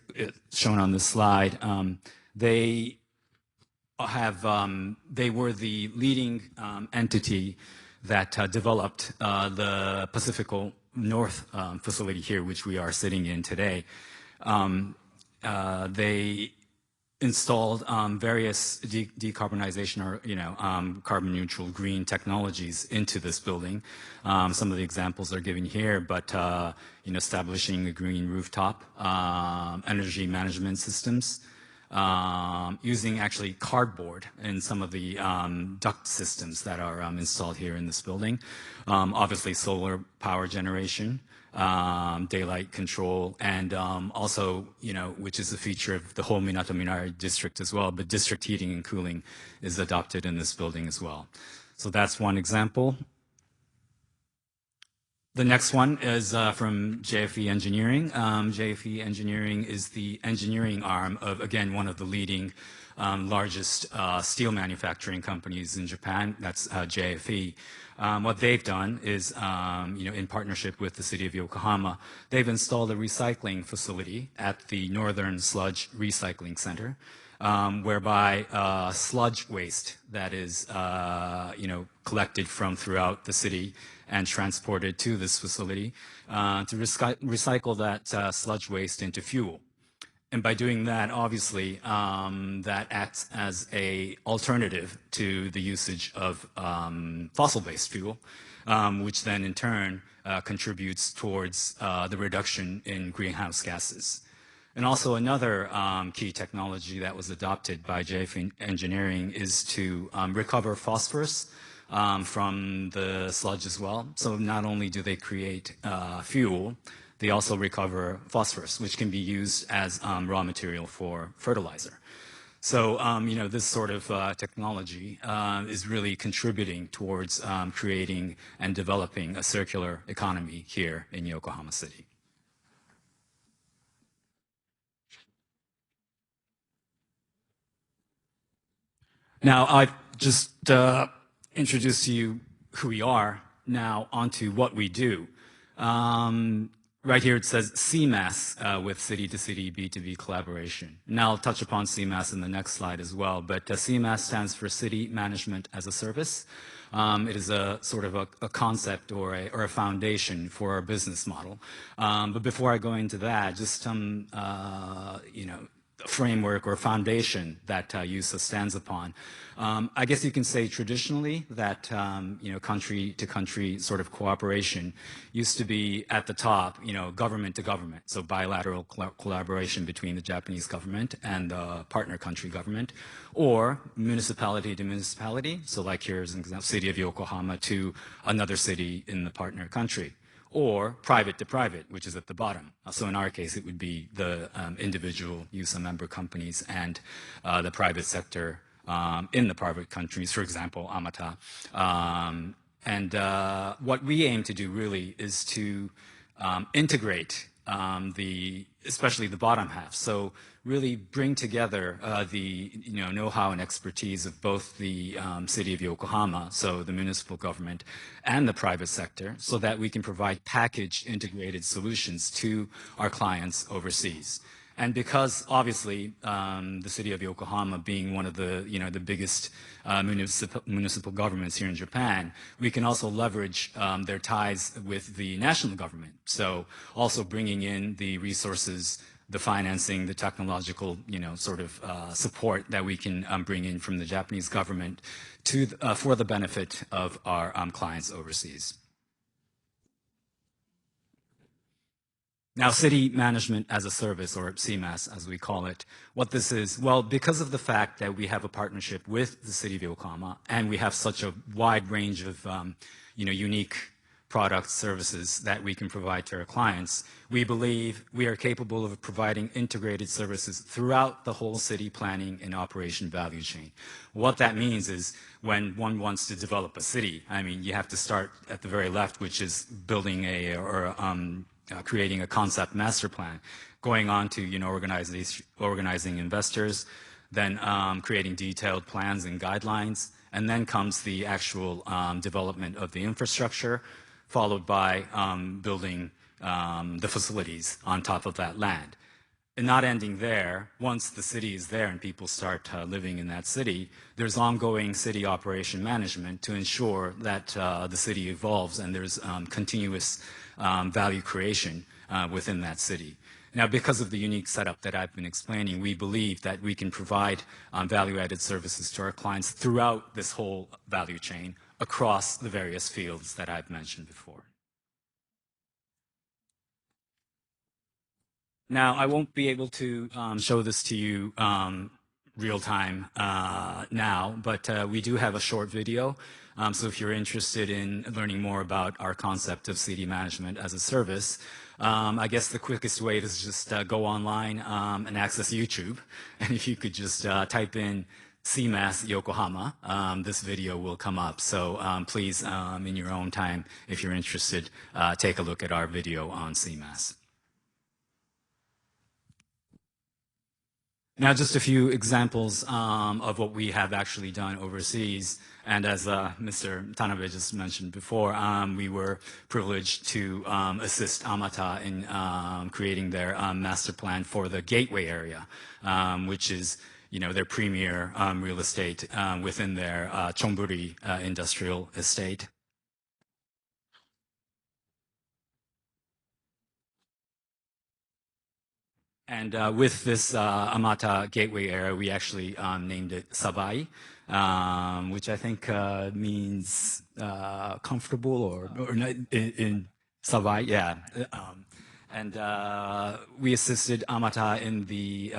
S7: shown on this slide. They were the leading entity that developed the Pacifico North facility here, which we are sitting in today. They installed various decarbonization or carbon neutral green technologies into this building. Some of the examples are given here, but establishing a green rooftop, energy management systems, using actually cardboard in some of the duct systems that are installed here in this building. Obviously solar power generation, daylight control, and also, which is a feature of the whole MinatoMirai district as well, but district heating and cooling is adopted in this building as well. So that's one example. The next one is from JFE Engineering. JFE Engineering is the engineering arm of, again, one of the leading largest steel manufacturing companies in Japan. That's JFE. What they've done is, in partnership with the city of Yokohama, they've installed a recycling facility at the Northern Sludge Recycling Center, whereby sludge waste that is, collected from throughout the city and transported to this facility to recycle that sludge waste into fuel. And by doing that, obviously, that acts as an alternative to the usage of fossil-based fuel, which then in turn contributes towards the reduction in greenhouse gases. And also another key technology that was adopted by JF Engineering is to recover phosphorus from the sludge as well. So not only do they create fuel, they also recover phosphorus, which can be used as raw material for fertilizer. So, this sort of technology is really contributing towards creating and developing a circular economy here in Yokohama City. Now, I've just introduced to you who we are, now onto what we do. Right here it says CMAS with city-to-city B2B collaboration. Now I'll touch upon CMAS in the next slide as well, but CMAS stands for City Management as a Service. It is a sort of a concept or a foundation for our business model. But before I go into that, just some, framework or foundation that USA stands upon. I guess you can say traditionally that country to country sort of cooperation used to be at the top, government to government, so bilateral collaboration between the Japanese government and the partner country government, or municipality to municipality, so like here's an example, city of Yokohama to another city in the partner country, or private to private, which is at the bottom. So in our case, it would be the individual USA member companies and the private sector in the private countries, for example, Amata. What we aim to do really is to integrate especially the bottom half. So really bring together the know-how and expertise of both the city of Yokohama, so the municipal government, and the private sector, so that we can provide packaged integrated solutions to our clients overseas. And because obviously the city of Yokohama being one of the the biggest municipal governments here in Japan, we can also leverage their ties with the national government. So also bringing in the resources, the financing, the technological sort of support that we can bring in from the Japanese government to for the benefit of our clients overseas. Now, city management as a service, or CMAS as we call it, what this is, well, because of the fact that we have a partnership with the city of Yokohama and we have such a wide range of, unique products, services that we can provide to our clients. We believe we are capable of providing integrated services throughout the whole city planning and operation value chain. What that means is when one wants to develop a city, I mean, you have to start at the very left, which is building creating a concept master plan, going on to, organizing investors, then creating detailed plans and guidelines, and then comes the actual development of the infrastructure, followed by building the facilities on top of that land. And not ending there, once the city is there and people start living in that city, there's ongoing city operation management to ensure that the city evolves and there's continuous value creation within that city. Now, because of the unique setup that I've been explaining, we believe that we can provide value-added services to our clients throughout this whole value chain across the various fields that I've mentioned before. Now, I won't be able to show this to you real time now, but we do have a short video. So if you're interested in learning more about our concept of city management as a service, I guess the quickest way is just go online and access YouTube. And if you could just type in CMAS Yokohama, this video will come up. So please, in your own time, if you're interested, take a look at our video on CMAS. Now, just a few examples of what we have actually done overseas. And as Mr. Tanabe just mentioned before, we were privileged to assist Amata in creating their master plan for the Gateway area, which is, their premier real estate within their Chonburi industrial estate. And with this Amata Gateway area, we actually named it Sabai, which I think means comfortable or in Sabai, yeah. And we assisted Amata in the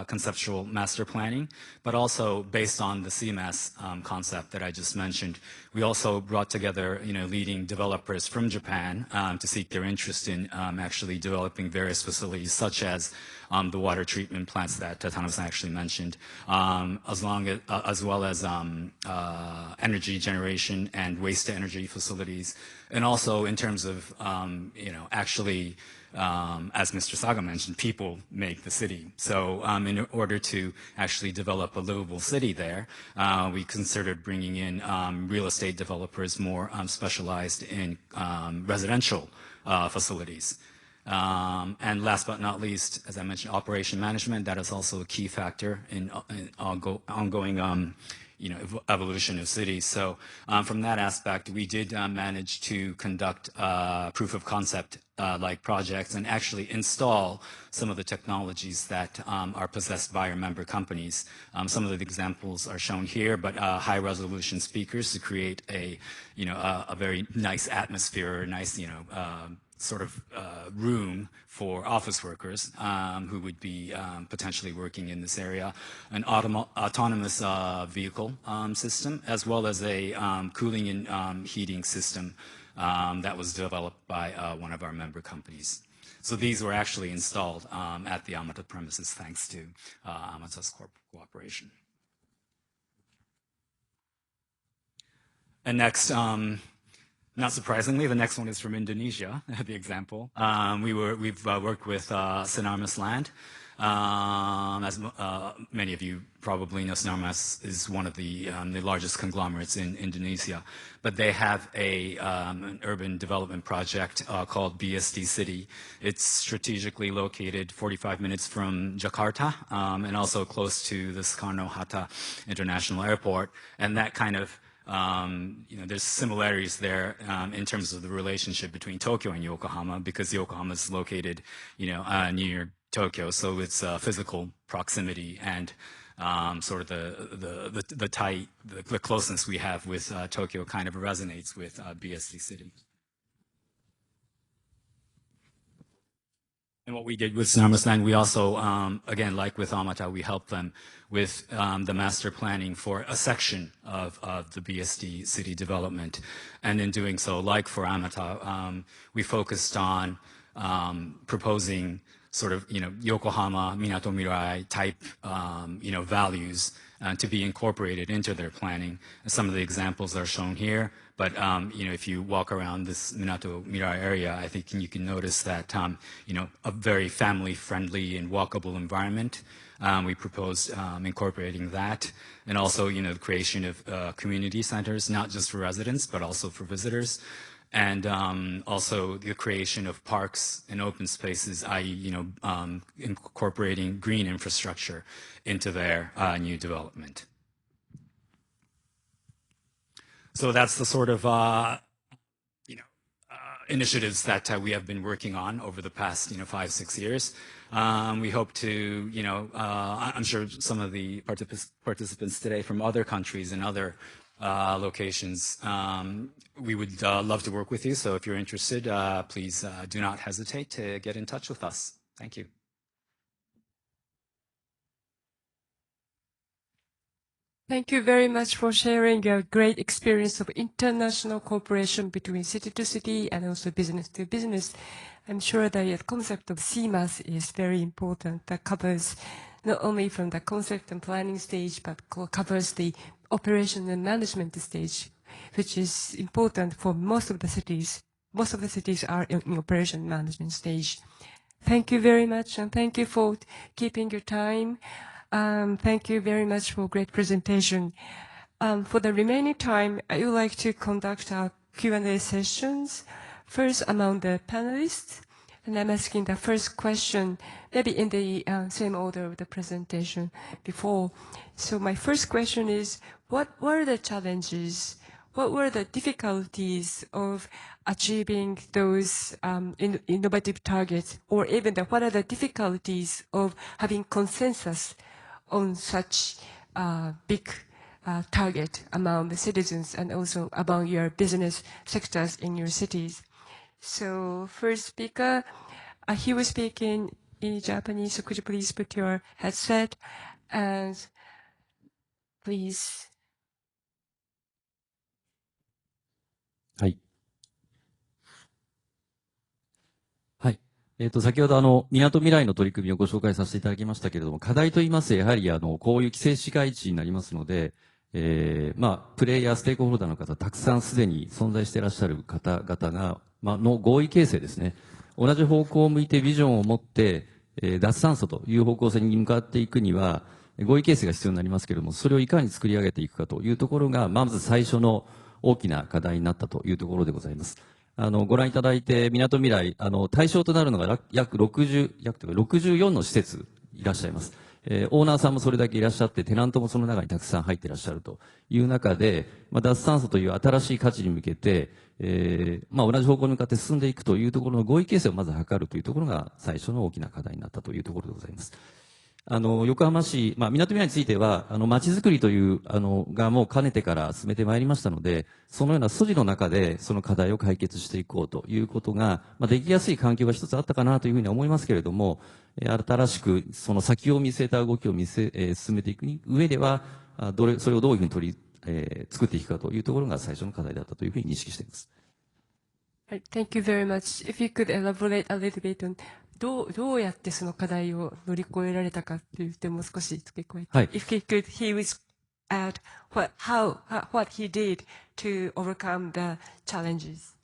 S7: conceptual master planning, but also based on the CMAS concept that I just mentioned, we also brought together, leading developers from Japan to seek their interest in actually developing various facilities, such as the water treatment plants that Tanabe-san actually mentioned, as well as energy generation and waste to energy facilities, and also in terms of, actually. As Mr. Saga mentioned, people make the city. So in order to actually develop a livable city there, we considered bringing in real estate developers more specialized in residential facilities. And last but not least, as I mentioned, operation management, that is also a key factor in ongoing evolution of cities. So from that aspect, we did manage to conduct proof of concept like projects and actually install some of the technologies that are possessed by our member companies. Some of the examples are shown here, but high resolution speakers to create a very nice atmosphere, a nice, sort of room for office workers who would be potentially working in this area, an autonomous vehicle system, as well as a cooling and heating system that was developed by one of our member companies. So these were actually installed at the Amata premises thanks to Amata's cooperation. And next, not surprisingly, the next one is from Indonesia, the example. We've worked with Sinarmas Land. As many of you probably know, Sinarmas is one of the largest conglomerates in Indonesia. But they have an urban development project called BSD City. It's strategically located 45 minutes from Jakarta and also close to the Soekarno-Hatta International Airport. And that kind of there's similarities there in terms of the relationship between Tokyo and Yokohama, because Yokohama is located, near Tokyo, so it's physical proximity and sort of the closeness we have with Tokyo kind of resonates with BSD City. And what we did with Tsunamis Land, we also, again, like with Amata, we helped them with the master planning for a section of the BSD city development. And in doing so, like for Amata, we focused on proposing sort of, Yokohama, MinatoMirai type, values to be incorporated into their planning. And some of the examples are shown here. But, if you walk around this MinatoMirai area, I think you can notice that, a very family-friendly and walkable environment. We proposed incorporating that. And also, the creation of community centers, not just for residents, but also for visitors. And also the creation of parks and open spaces, i.e., incorporating green infrastructure into their new development. So that's the sort of, initiatives that we have been working on over the past, 5-6 years. We hope to, I'm sure some of the participants today from other countries and other locations, we would love to work with you. So if you're interested, please do not hesitate to get in touch with us. Thank you.
S2: Thank you very much for sharing your great experience of international cooperation between city to city and also business to business. I'm sure that the concept of CMAS is very important. That covers not only from the concept and planning stage, but covers the operation and management stage, which is important for most of the cities. Most of the cities are in operation and management stage. Thank you very much, and thank you for keeping your time. Thank you very much for a great presentation. For the remaining time, I would like to conduct our Q&A sessions, first among the panelists. And I'm asking the first question, maybe in the same order of the presentation before. So my first question is, what were the challenges, what were the difficulties of achieving those innovative targets, or even what are the difficulties of having consensus on such big target among the citizens and also among your business sectors in your cities? So first speaker, he was speaking in Japanese, so could you please put your headset and please.
S3: はい。はい。先ほど港未来の取り組みをご紹介させていただきましたけれども、課題といいますと、やはりこういう規制市街地になりますので、プレイヤー、ステークホルダーの方、たくさんすでに存在していらっしゃる方々が、の合意形成ですね。同じ方向を向いてビジョンを持って、脱炭素という方向性に向かっていくには、合意形成が必要になりますけれども、それをいかに作り上げていくかというところが、まず最初の大きな課題になったというところでございます。ご覧いただいて、港未来、対象となるのが約64の施設いらっしゃいます。オーナーさんもそれだけいらっしゃって、テナントもその中にたくさん入っていらっしゃるという中で、脱炭素という新しい価値に向けて、同じ方向に向かって進んでいくというところの合意形成をまず図るというところが最初の大きな課題になったというところでございます。横浜市、港未来については、街づくりという、がもうかねてから進めてまいりましたので、そのような素地の中で、その課題を解決していこうということが、できやすい環境が一つあったかなというふうに思いますけれども、新しく、その先を見据えた動きを進めていく上では、それをどういうふうに作っていくかというところが最初の課題だったというふうに認識しています。
S2: はい、Thank you very much. If you could elaborate a little bit onどうやってその課題を乗り越えられたかっていう点も少し付け加えて。はい。If he was add what he did to overcome the challenges.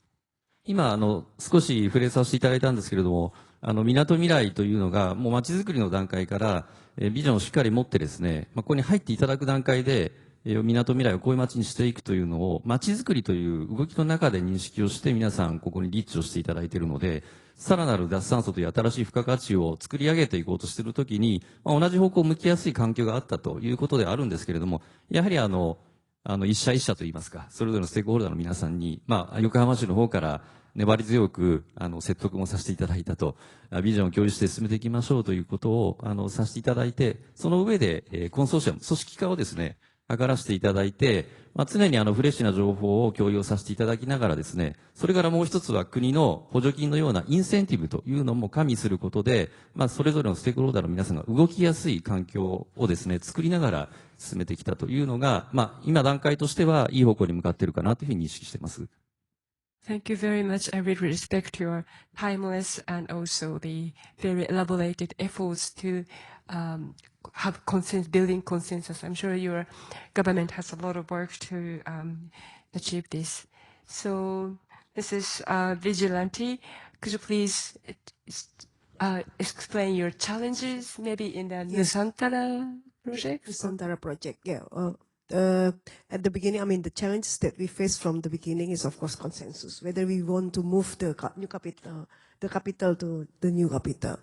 S3: 今、少し触れさせていただいたんですけれども、港未来というのが、もう街づくりの段階から、ビジョンをしっかり持ってですね、ここに入っていただく段階で、港未来をこういう街にしていくというのを、街づくりという動きの中で認識をして、皆さんここにリーチをしていただいているので、さらなる脱炭素という新しい付加価値を作り上げていこうとしているときに、同じ方向を向きやすい環境があったということであるんですけれども、やはり一社一社といいますか、それぞれのステークホルダーの皆さんに、横浜市の方から粘り強く、説得もさせていただいたと、ビジョンを共有して進めていきましょうということを、させていただいて、その上で、コンソーシアム、組織化をですね、図らせていただいて、常にフレッシュな情報を共有させていただきながらですね、それからもう一つは国の補助金のようなインセンティブというのも加味することで、それぞれのステークホルダーの皆さんが動きやすい環境をですね、作りながら進めてきたというのが、今段階としてはいい方向に向かっているかなというふうに認識しています。
S2: Thank you very much. I really respect your timeless and also the very elaborated efforts to have building consensus. I'm sure your government has a lot of work to achieve this. So this is Vigilante. Could you please explain your challenges, maybe in the Nusantara project?
S4: Nusantara project, yeah. At the beginning, I mean, the challenges that we face from the beginning is, of course, consensus. Whether we want to move the new capital, the capital to the new capital,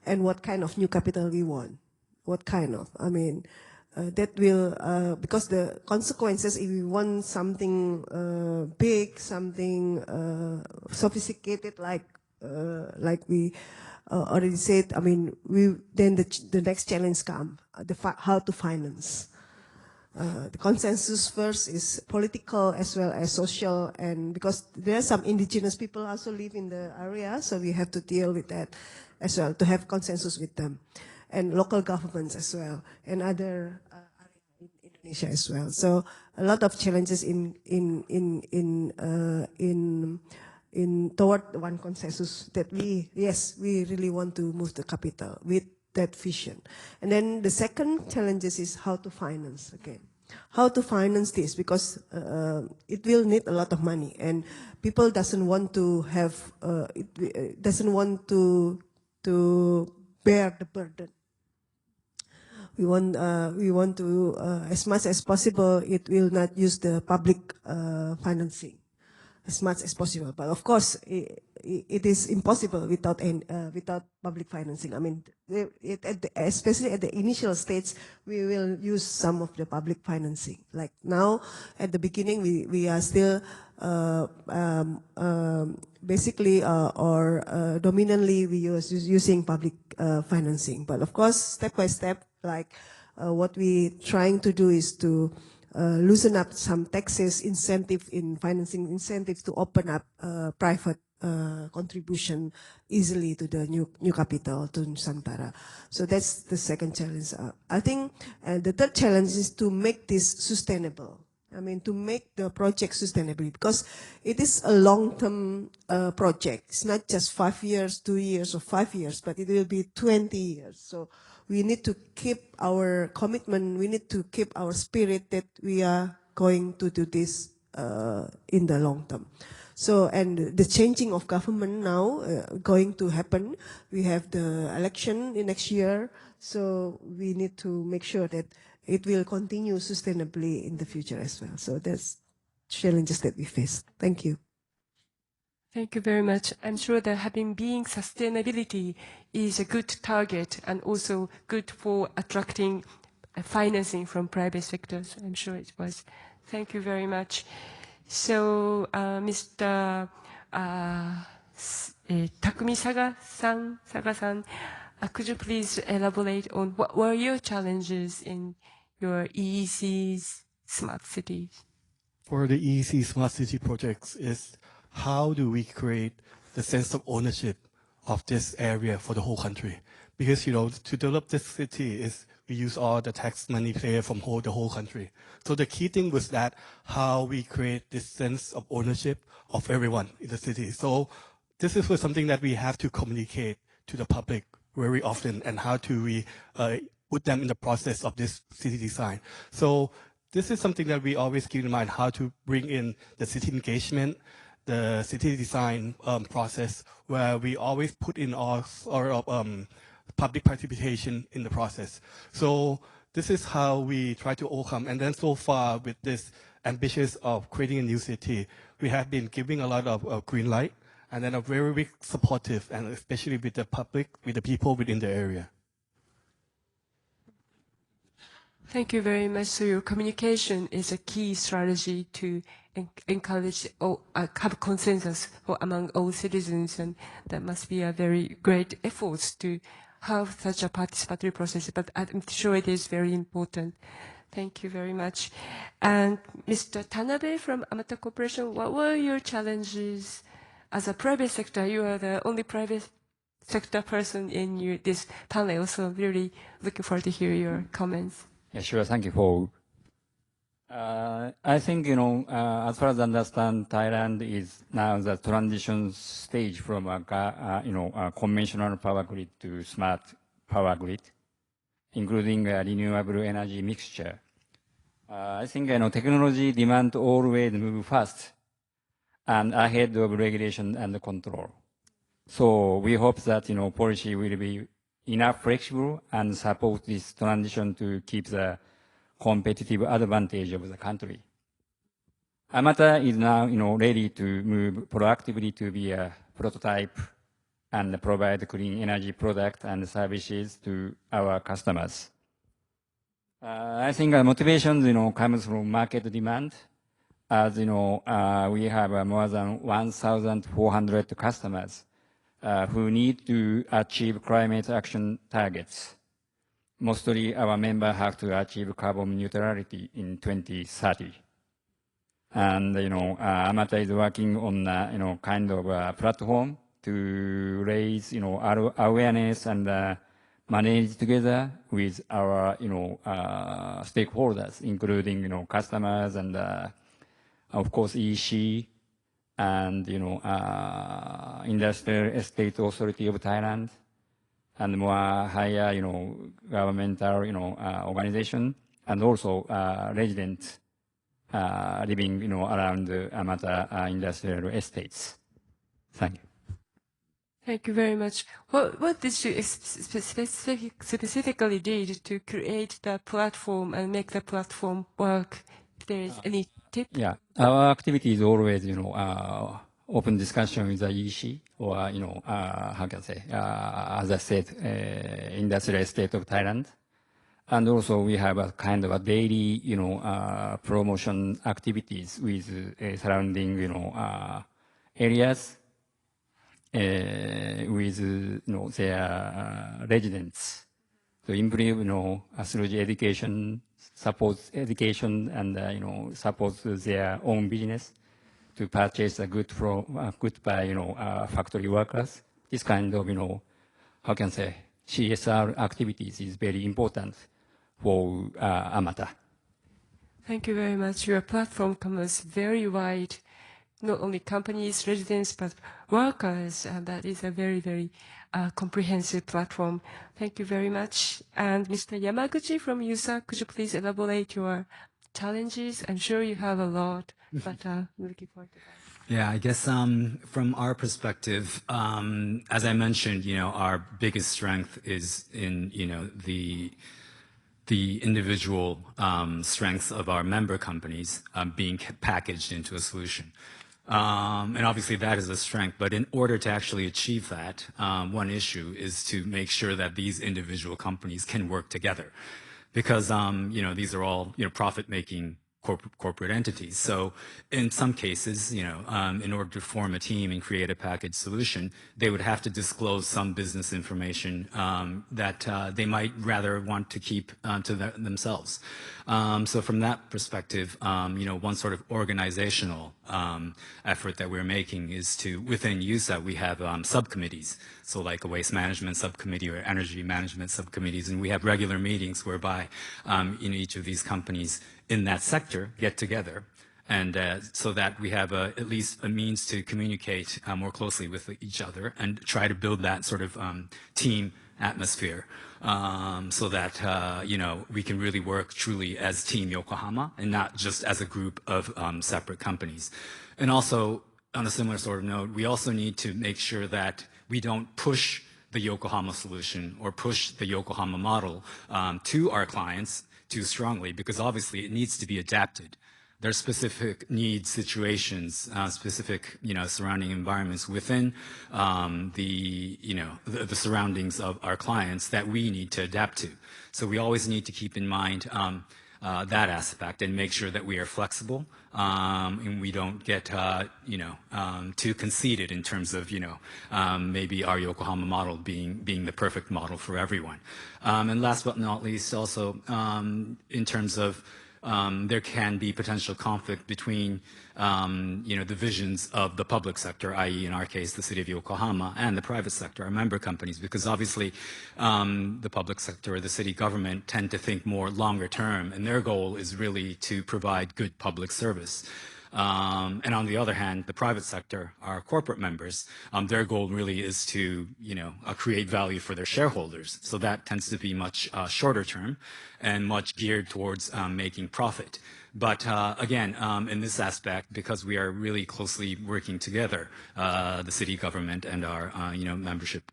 S4: and what kind of new capital we want. What kind of? I mean, that will because the consequences if we want something big, something sophisticated, like we already said. I mean, then the next challenge come how to finance. The consensus first is political as well as social, and because there are some indigenous people also live in the area, so we have to deal with that as well, to have consensus with them, and local governments as well, and other areas in Indonesia as well. So a lot of challenges in toward one consensus that we really want to move the capital with that vision. And then the second challenges is how to finance again. How to finance this, because it will need a lot of money, and people doesn't want to have doesn't want to bear the burden. We want to as much as possible it will not use the public financing as much as possible. But of course, it is impossible without public financing. I mean, especially at the initial stage, we will use some of the public financing. Like now, at the beginning, we are still basically or dominantly we using public financing. But of course, step by step, like what we trying to do is to loosen up some taxes incentive in financing incentives to open up private contribution easily to the new capital, to Nusantara. So that's the second challenge. I think the third challenge is to make this sustainable. I mean, to make the project sustainable, because it is a long-term project. It's not just 5 years, 2 years, or 5 years, but it will be 20 years. So we need to keep our commitment. We need to keep our spirit that we are going to do this in the long term. So, and the changing of government now going to happen. We have the election in next year. So we need to make sure that it will continue sustainably in the future as well. So that's challenges that we face. Thank you.
S2: Thank you very much. I'm sure that being sustainability is a good target and also good for attracting financing from private sectors. I'm sure it was. Thank you very much. So, Mr. Takumi Saga-san, could you please elaborate on what were your challenges in your EEC's smart cities?
S5: For the EEC smart city projects is how do we create the sense of ownership of this area for the whole country? Because, you know, to develop this city is we use all the tax money paid from the whole country. So the key thing was that how we create this sense of ownership of everyone in the city. So this is something that we have to communicate to the public very often, and how to we put them in the process of this city design. So this is something that we always keep in mind, how to bring in the city engagement, the city design process, where we always put in all sort of public participation in the process. So this is how we try to overcome. And then so far with this ambitious of creating a new city, we have been giving a lot of green light, and then a very big supportive, and especially with the public, with the people within the area.
S2: Thank you very much. So your communication is a key strategy to encourage or have consensus among all citizens, and that must be a very great effort to have such a participatory process. But I'm sure it is very important. Thank you very much. And Mr. Tanabe from Amata Corporation, what were your challenges as a private sector? You are the only private sector person in this panel, so really looking forward to hear your comments.
S6: Yeah, sure. Thank you for. I think, as far as I understand, Thailand is now the transition stage from a conventional power grid to smart power grid, including a renewable energy mixture. I think, technology demand always move fast and ahead of regulation and control. So we hope that, policy will be enough flexible and support this transition to keep the competitive advantage of the country. Amata is now, ready to move proactively to be a prototype and provide clean energy products and services to our customers. I think motivation, comes from market demand. As we have more than 1,400 customers who need to achieve climate action targets. Mostly our members have to achieve carbon neutrality in 2030. And, Amata is working on, kind of a platform to raise, awareness and manage together with our, stakeholders, including, customers and, of course, EC and, Industrial Estate Authority of Thailand, and more higher, governmental, organization, and also residents living, around the Amata industrial estates. Thank you.
S2: Thank you very much. What did you specifically did to create the platform and make the platform work? If there is any tip?
S6: Yeah, our activity is always, open discussion with the EC or, how can I say, as I said, industrial estate of Thailand. And also we have a kind of a daily, promotion activities with surrounding, areas, with, their residents to improve, through the education, supports education and, supports their own business to purchase a good by, factory workers. This kind of, how can I say, CSR activities is very important for Amata.
S2: Thank you very much. Your platform covers very wide, not only companies, residents, but workers. And that is a very, very comprehensive platform. Thank you very much. And Mr. Yamaguchi from USA, could you please elaborate your challenges? I'm sure you have a lot, but looking forward to that.
S7: Yeah, I guess from our perspective, as I mentioned, our biggest strength is in, the individual strengths of our member companies being packaged into a solution. And obviously that is a strength, but in order to actually achieve that, one issue is to make sure that these individual companies can work together. Because, these are all, profit-making corporate entities. So in some cases, in order to form a team and create a package solution, they would have to disclose some business information that they might rather want to keep to themselves. So from that perspective, one sort of organizational effort that we're making is to, within USA, we have subcommittees. So like a waste management subcommittee or energy management subcommittees, and we have regular meetings whereby each of these companies in that sector get together, and so that we have at least a means to communicate more closely with each other and try to build that sort of team atmosphere, so that we can really work truly as Team Yokohama and not just as a group of separate companies. And also, on a similar sort of note, we also need to make sure that we don't push the Yokohama solution or push the Yokohama model to our clients too strongly, because obviously it needs to be adapted. There are specific needs, situations, specific, surrounding environments within the surroundings of our clients that we need to adapt to. So we always need to keep in mind that aspect and make sure that we are flexible and we don't get too conceited in terms of maybe our Yokohama model being the perfect model for everyone. And last but not least, also in terms of there can be potential conflict between the visions of the public sector, i.e. in our case, the city of Yokohama, and the private sector, our member companies, because obviously the public sector or the city government tend to think more longer term, and their goal is really to provide good public service. And on the other hand, the private sector, our corporate members, their goal really is to, create value for their shareholders. So that tends to be much shorter term and much geared towards making profit. But again, in this aspect, because we are really closely working together, the city government and our membership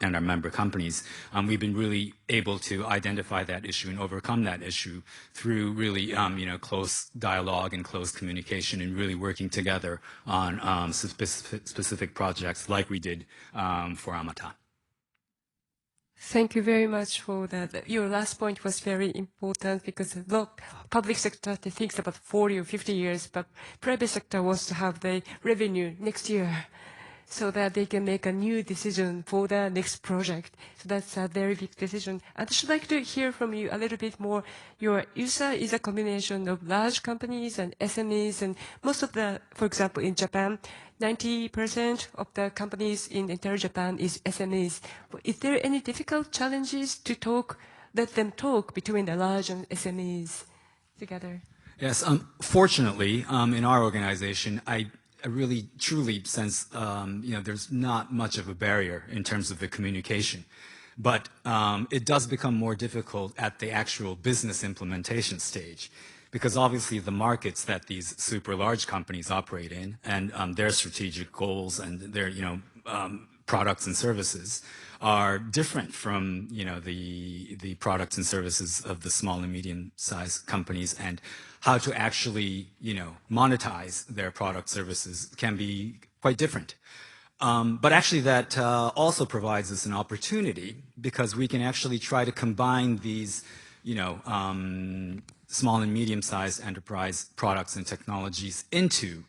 S7: and our member companies, we've been really able to identify that issue and overcome that issue through really close dialogue and close communication and really working together on specific projects like we did for Amata.
S2: Thank you very much for that. Your last point was very important because the public sector thinks about 40 or 50 years, but private sector wants to have the revenue next year so that they can make a new decision for the next project. So that's a very big decision. And I should like to hear from you a little bit more. Your USA is a combination of large companies and SMEs, and most of the, for example, in Japan, 90% of the companies in entire Japan is SMEs. Is there any difficult challenges to let them talk between the large and SMEs together?
S7: Yes, fortunately, in our organization, I really truly sense, there's not much of a barrier in terms of the communication. But it does become more difficult at the actual business implementation stage, because obviously the markets that these super large companies operate in and their strategic goals and their products and services are different from the products and services of the small and medium-sized companies, and how to actually monetize their product services can be quite different. But actually that also provides us an opportunity, because we can actually try to combine these small and medium-sized enterprise products and technologies into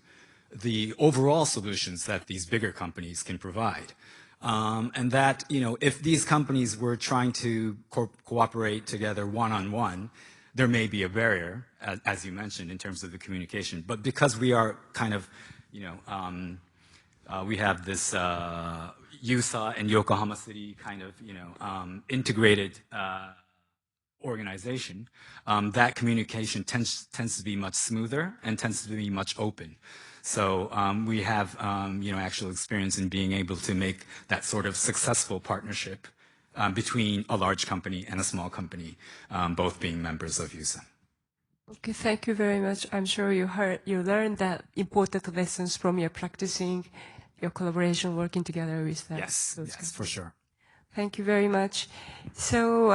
S7: the overall solutions that these bigger companies can provide. And that, if these companies were trying to cooperate together one-on-one, there may be a barrier, as you mentioned, in terms of the communication. But because we are kind of, we have this USA and Yokohama City kind of, integrated organization, that communication tends to be much smoother and tends to be much open. So we have, actual experience in being able to make that sort of successful partnership between a large company and a small company, both being members of USA.
S2: Okay, thank you very much. I'm sure you learned that important lessons from your practicing, your collaboration, working together with that.
S7: Yes, for sure.
S2: Thank you very much. So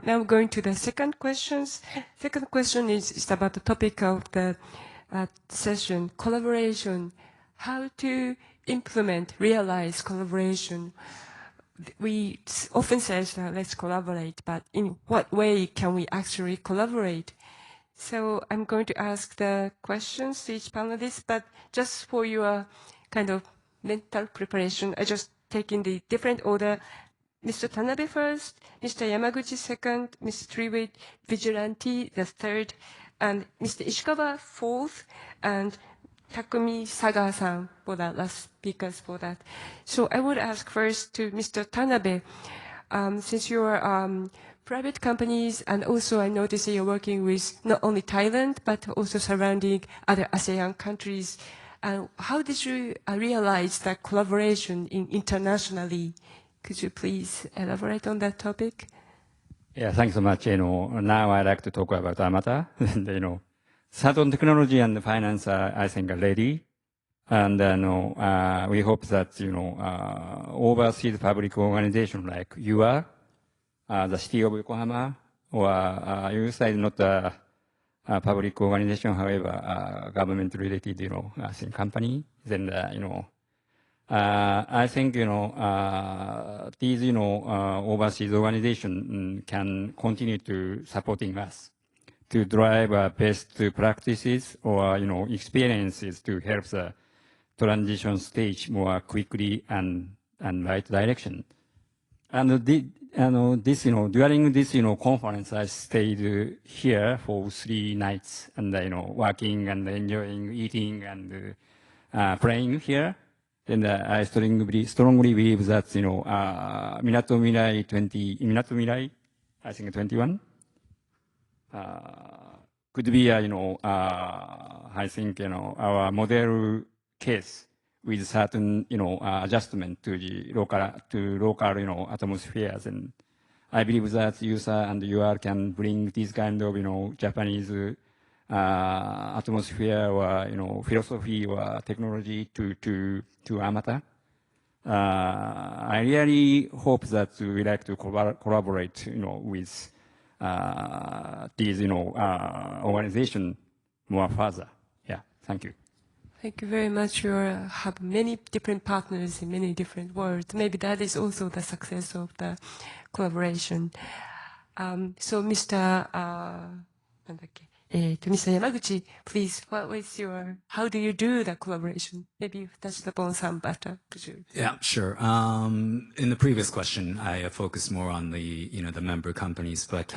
S2: now I'm going to the second questions. Second question is about the topic of the session, collaboration. How to implement, realize collaboration. We often say let's collaborate, but in what way can we actually collaborate? So I'm going to ask the questions to each panelist, but just for your kind of mental preparation, I just take in the different order. Mr. Tanabe first, Mr. Yamaguchi second, Mr. Triway Vigilante the third, and Mr. Ishikawa fourth, and Takumi Saga-san for the last speakers for that. So I would ask first to Mr. Tanabe, since you're private companies, and also I notice that you're working with not only Thailand, but also surrounding other ASEAN countries. How did you realize that collaboration internationally? Could you please elaborate on that topic?
S6: Yeah, thanks so much. Now I'd like to talk about Amata. And, certain technology and finance, I think, are ready. And, we hope that, overseas public organization like you are, the city of Yokohama, or USA is not a public organization, however, government-related, I think, company. Then, I think, these, overseas organization can continue to supporting us to drive best practices or, experiences to help the transition stage more quickly and right direction. And this, during this, conference, I stayed here for 3 nights and, working and enjoying eating and playing here. Then I strongly believe that, MinatoMirai, I think 21, could be, I think, our model case with certain, adjustment to the local, atmospheres. And I believe that USA and UR can bring this kind of, Japanese atmosphere or, philosophy or technology to Amata. I really hope that we like to collaborate, with these, organization more further. Yeah, thank you.
S2: Thank you very much. You have many different partners in many different worlds. Maybe that is also the success of the collaboration. So, Mr. Mr. Yamaguchi, please, how do you do the collaboration? Maybe you've touched upon some, but could you?
S7: Yeah, sure. In the previous question, I focused more on the, the member companies, but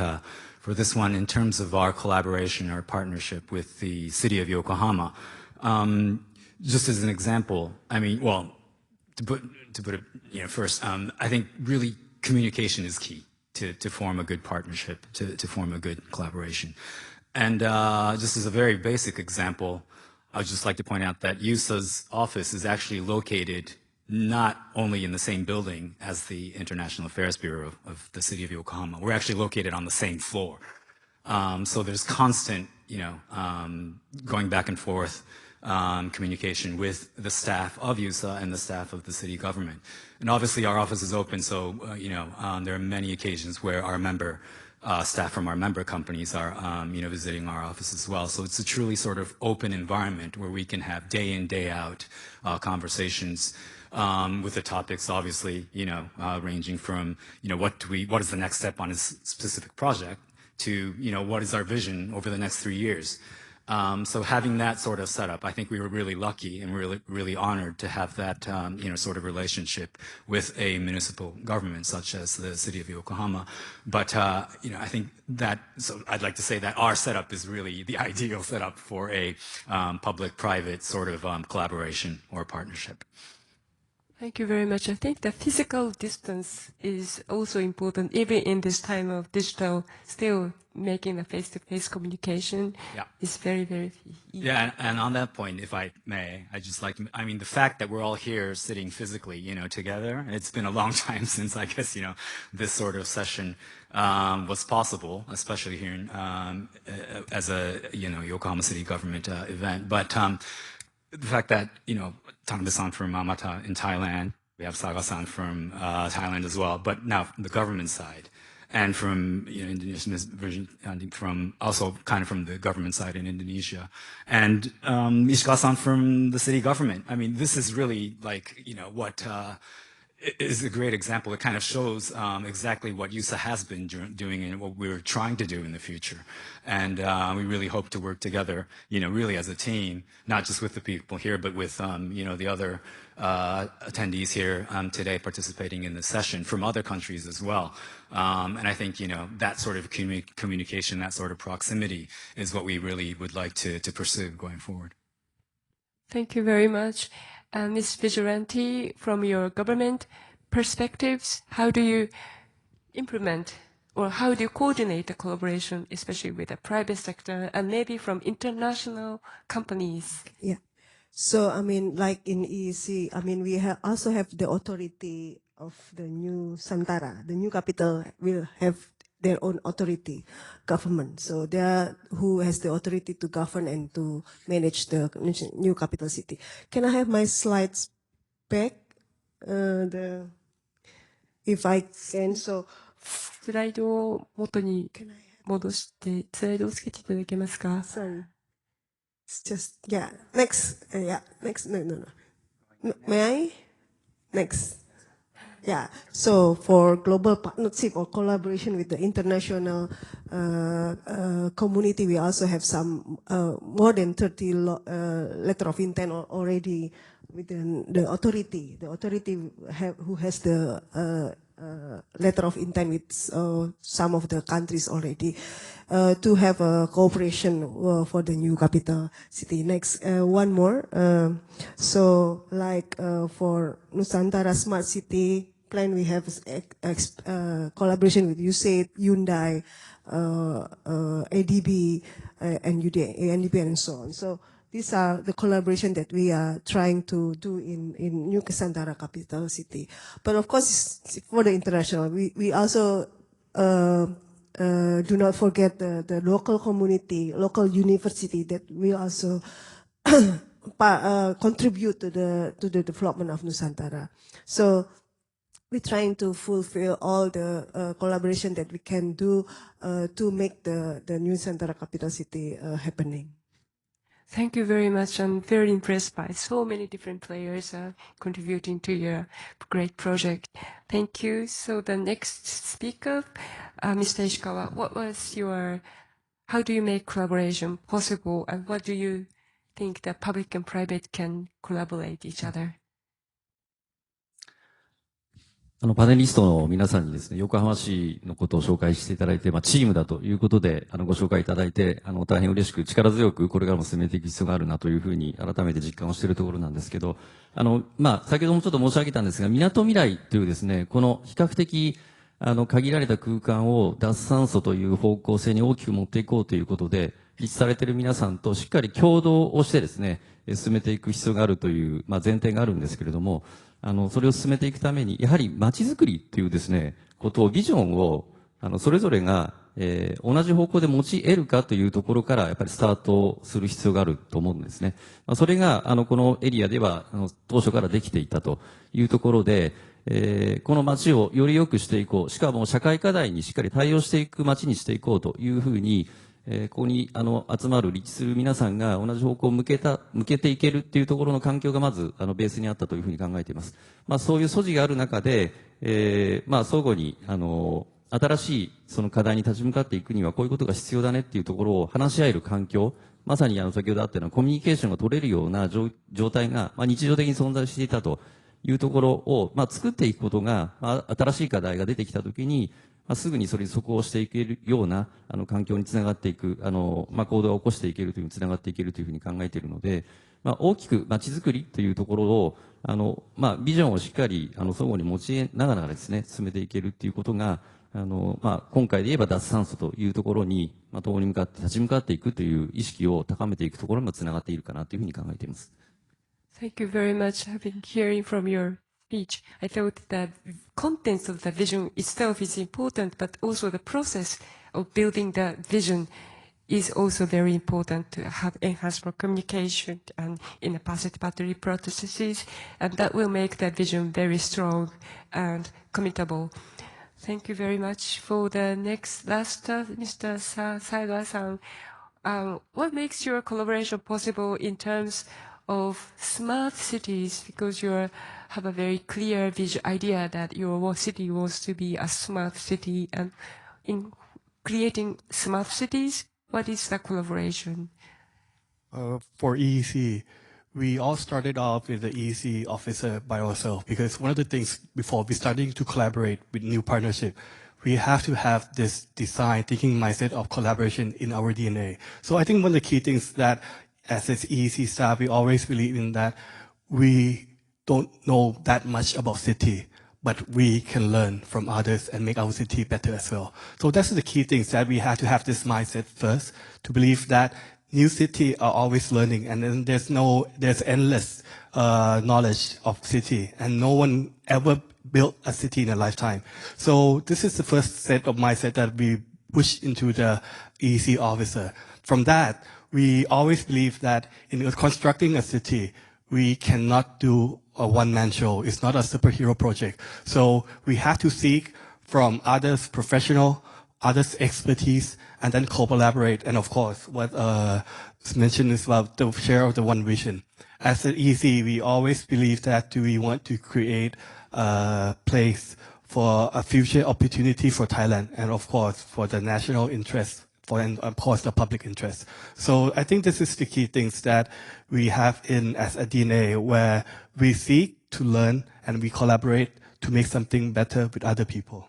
S7: for this one, in terms of our collaboration, our partnership with the city of Yokohama, just as an example, I mean, well, to put it, first, I think really communication is key to form a good partnership, to form a good collaboration. And just as a very basic example, I would just like to point out that USA's office is actually located not only in the same building as the International Affairs Bureau of the city of Yokohama. We're actually located on the same floor. So there's constant, going back and forth communication with the staff of USA and the staff of the city government. And obviously our office is open, so, there are many occasions where our staff from our member companies are, visiting our office as well. So it's a truly sort of open environment where we can have day in, day out conversations with the topics, obviously, ranging from, what is the next step on a specific project to, what is our vision over the next 3 years. So having that sort of setup, I think we were really lucky and really honored to have that, sort of relationship with a municipal government such as the city of Yokohama. But, I think that, so I'd like to say that our setup is really the ideal setup for a public-private sort of collaboration or partnership.
S2: Thank you very much. I think the physical distance is also important, even in this time of digital, still making a face-to-face communication is very, very easy.
S7: Yeah, and on that point, if I may, I just like to, I mean, the fact that we're all here sitting physically, together, it's been a long time since, I guess, this sort of session was possible, especially here in, as a, Yokohama City government event. But the fact that, Tanabe-san from Amata in Thailand, we have Saga-san from Thailand as well, but now from the government side, and from Indonesian version, from also kind of from the government side in Indonesia, and Ishikawa-san from the city government. I mean, this is really like what is a great example. It kind of shows exactly what USA has been doing and what we're trying to do in the future. And we really hope to work together, really as a team, not just with the people here, but with, the other attendees here today participating in the session from other countries as well. And I think, that sort of communication, that sort of proximity is what we really would like to pursue going forward.
S2: Thank you very much. Ms. Vigilante, from your government perspectives, how do you implement or how do you coordinate the collaboration, especially with the private sector and maybe from international companies?
S4: Yeah. So, I mean, like in EEC, I mean, we also have the authority of the new Santara. The new capital will have their own authority, government. So they are who has the authority to govern and to manage the new capital city. Can I have my slides back? If I can, so.
S2: スライドを元に戻して、スライドをつけていただけますか?
S4: Sorry. It's just, yeah, next, next, no. May I? Next. Yeah, so for global partnership or collaboration with the international community, we also have some more than 30 letter of intent already within the authority. The authority who has the letter of intent with some of the countries already to have a cooperation for the new capital city. Next, one more. So like for Nusantara Smart City plan, we have collaboration with USAID, Hyundai, ADB, and UNDP, and so on. So these are the collaboration that we are trying to do in New Nusantara capital city. But of course, for the international, we also do not forget the local community, local university that will also contribute to the development of Nusantara. So we're trying to fulfill all the collaboration that we can do to make the new Nusantara capital city happening.
S2: Thank you very much. I'm very impressed by so many different players contributing to your great project. Thank you. So the next speaker, Mr. Ishikawa, how do you make collaboration possible, and what do you think that public and private can collaborate each other?
S3: パネリストの皆さんにですね、横浜市のことを紹介していただいて、チームだということで、ご紹介いただいて、大変嬉しく力強くこれからも進めていく必要があるなというふうに改めて実感をしているところなんですけど、先ほどもちょっと申し上げたんですが、MinatoMiraiというですね、この比較的、限られた空間を脱炭素という方向性に大きく持っていこうということで、立地されている皆さんとしっかり共同をしてですね、進めていく必要があるという、前提があるんですけれども、それを進めていくために、やはり街づくりっていうですね、ことを、ビジョンを、それぞれが、同じ方向で持ち得るかというところから、やっぱりスタートする必要があると思うんですね。それが、このエリアでは、当初からできていたというところで、この街をより良くしていこう、しかも社会課題にしっかり対応していく街にしていこうというふうに、ここに集まる立地する皆さんが同じ方向を向けていけるっていうところの環境がまずベースにあったというふうに考えています。そういう素地がある中で、相互に新しいその課題に立ち向かっていくにはこういうことが必要だねっていうところを話し合える環境、まさに先ほどあったようなコミュニケーションが取れるような状態が日常的に存在していたというところを作っていくことが新しい課題が出てきたときにすぐにそれに即応していけるような環境につながっていく行動を起こしていけるというふうにつながっていけるというふうに考えているので、大きく街づくりというところをビジョンをしっかり相互に持ちながらですね進めていけるっていうことが今回で言えば脱炭素というところに共に立ち向かっていくという意識を高めていくところにもつながっているかなというふうに考えています。
S2: Thank you very much. I've been hearing from your speech. I thought that contents of the vision itself is important, but also the process of building the vision is also very important to have enhanced communication and in the participatory processes, and that will make that vision very strong and committable. Thank you very much. For the last, Mr. Saiga-san, what makes your collaboration possible in terms of smart cities, because you have a very clear idea that your city wants to be a smart city, and in creating smart cities, what is the collaboration?
S5: For EEC, we all started off with the EEC officer by ourselves, because one of the things before we starting to collaborate with new partnership, we have to have this design thinking mindset of collaboration in our DNA. So I think one of the key things that as an EEC staff, we always believe in that we don't know that much about city, but we can learn from others and make our city better as well. So that's the key things that we have to have this mindset first, to believe that new city are always learning, and then there's endless knowledge of city, and no one ever built a city in a lifetime. So this is the first set of mindset that we push into the EEC officer. From that, we always believe that in constructing a city, we cannot do a one-man show. It's not a superhero project. So we have to seek from others' professional, others' expertise, and then collaborate. And of course, what mentioned is about the share of the one vision. As an EC, we always believe that we want to create place for a future opportunity for Thailand, and of course for the national interest, and of course the public interest. So I think this is the key things that we have in as a DNA, where we seek to learn and we collaborate to make something better with other people.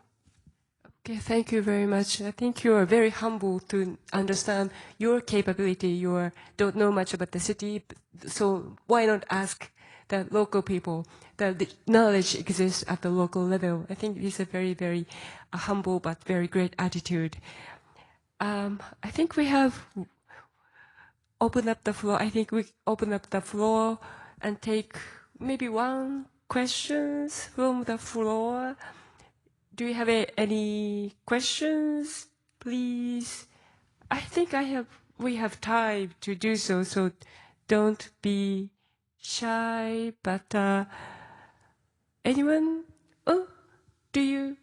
S2: Okay, thank you very much. I think you are very humble to understand your capability. You don't know much about the city, so why not ask the local people that the knowledge exists at the local level? I think this is a very, very humble but very great attitude. I think we have opened up the floor. I think we open up the floor and take maybe one questions from the floor. Do you have any questions, please? I think we have time to do so, so don't be shy. But anyone? Oh, do you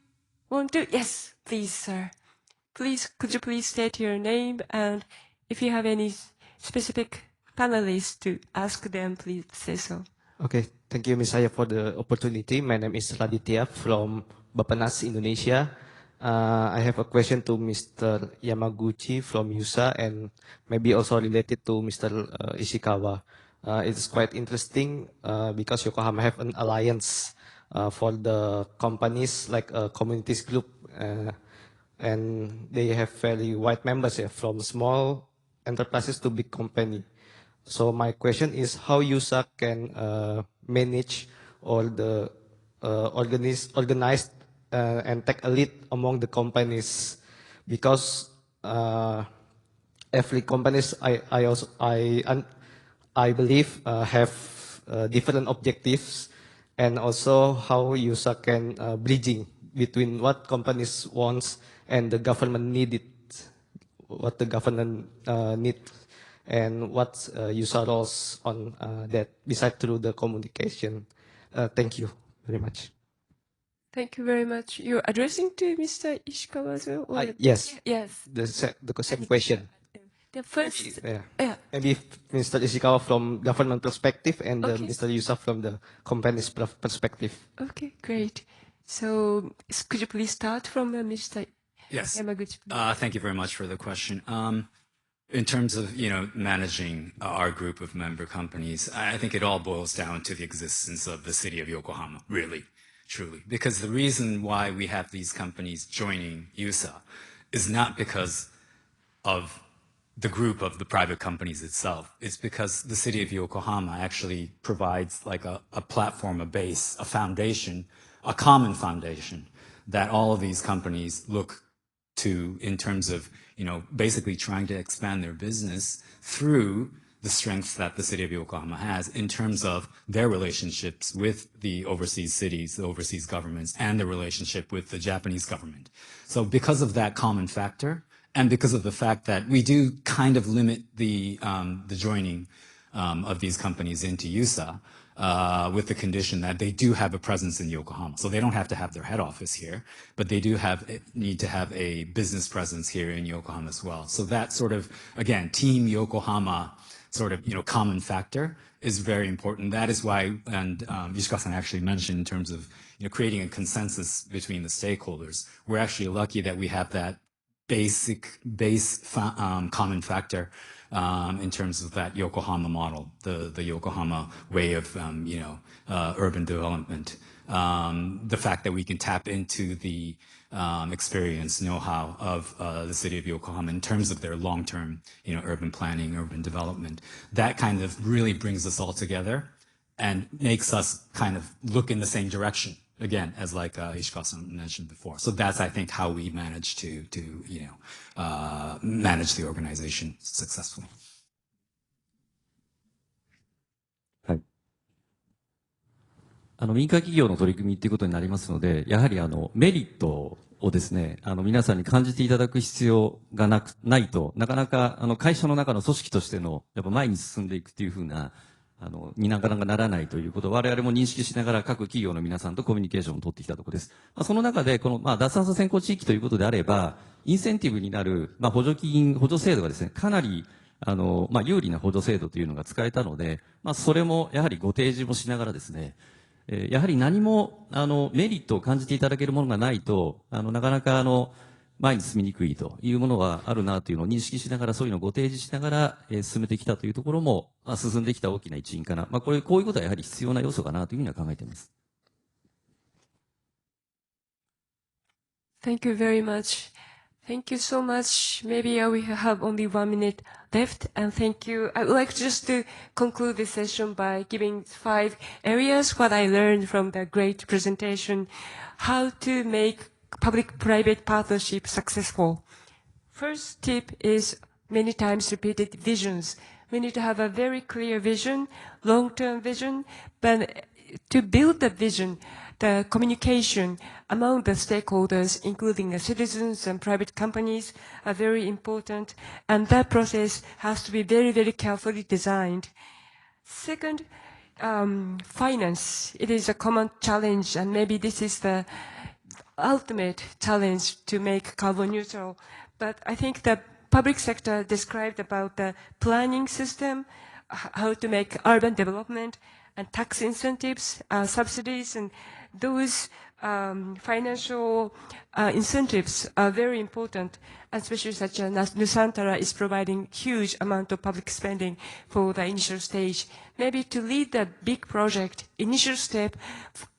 S2: want to? Yes, please, sir. Please, could you please state your name, and if you have any specific panelists to ask them, please say so.
S8: Okay, thank you, Ms. Saya, for the opportunity. My name is Raditya from Bapenas, Indonesia. I have a question to Mr. Yamaguchi from USA, and maybe also related to Mr. Ishikawa. It's quite interesting because Yokohama have an alliance for the companies, like a communities group, and they have very wide members from small enterprises to big company. So my question is how USA can manage all the organized and take a lead among the companies, because every companies I believe have different objectives, and also how USA can bridging between what companies wants and the government needed, what the government need, and what USA roles on that, besides through the communication. Thank you very much.
S2: Thank you very much. You're addressing to Mr. Ishikawa as well?
S8: Yes.
S2: Yes.
S8: The same question.
S2: The first,
S8: Yeah. Maybe Mr. Ishikawa from government perspective, and
S2: Okay.
S8: Mr. Yusa from the company's perspective.
S2: Okay, great. So could you please start from Mr.
S7: Yes.
S2: Yamaguchi?
S7: Thank you very much for the question. In terms of, managing our group of member companies, I think it all boils down to the existence of the city of Yokohama, really, truly. Because the reason why we have these companies joining USA is not because of the group of the private companies itself. It's because the city of Yokohama actually provides like a platform, a base, a foundation, a common foundation that all of these companies look to in terms of, basically trying to expand their business through the strengths that the city of Yokohama has in terms of their relationships with the overseas cities, the overseas governments, and the relationship with the Japanese government. So because of that common factor, and because of the fact that we do kind of limit the joining of these companies into USA, with the condition that they do have a presence in Yokohama. So they don't have to have their head office here, but they do need to have a business presence here in Yokohama as well. So that sort of, again, Team Yokohama sort of, common factor is very important. That is why, and Ishikawa-san actually mentioned in terms of, creating a consensus between the stakeholders. We're actually lucky that we have that base common factor in terms of that Yokohama model, the Yokohama way of urban development. The fact that we can tap into the experience, know-how of the city of Yokohama in terms of their long-term, urban planning, urban development, that kind of really brings us all together and makes us kind of look in the same direction. Again, as like Ishikawa-san mentioned before. So that's, I think, how we manage to manage the organization successfully.
S3: はい。民間企業の取り組みということになりますので、やはりメリットをですね、皆さんに感じていただく必要がないとなかなか会社の中の組織としてのやっぱ前に進んでいくというふうなになかなかならないということを我々も認識しながら各企業の皆さんとコミュニケーションを取ってきたところです。その中でこの脱炭素先行地域ということであれば、インセンティブになる補助制度がですね、かなり有利な補助制度というのが使えたので、それもやはりご提示もしながらですね、やはり何も、メリットを感じていただけるものがないと、なかなか、前に進みにくいというものがあるなというのを認識しながら、そういうのをご提示しながら、進めてきたというところも、進んできた大きな一因かな。こういうことはやはり必要な要素かなというふうには考えています。
S2: Thank you very much. Thank you so much. Maybe we have only 1 minute left, and thank you. I would like just to conclude this session by giving 5 areas what I learned from the great presentation, how to make public-private partnership successful. First tip is many times repeated visions. We need to have a very clear vision, long-term vision, but to build the vision, the communication among the stakeholders, including the citizens and private companies, are very important, and that process has to be very, very carefully designed. Second, finance. It is a common challenge, and maybe this is the ultimate challenge to make carbon neutral. But I think the public sector described about the planning system, how to make urban development, and tax incentives, subsidies, and those financial incentives are very important, especially such as Nusantara is providing huge amount of public spending for the initial stage. Maybe to lead the big project, initial step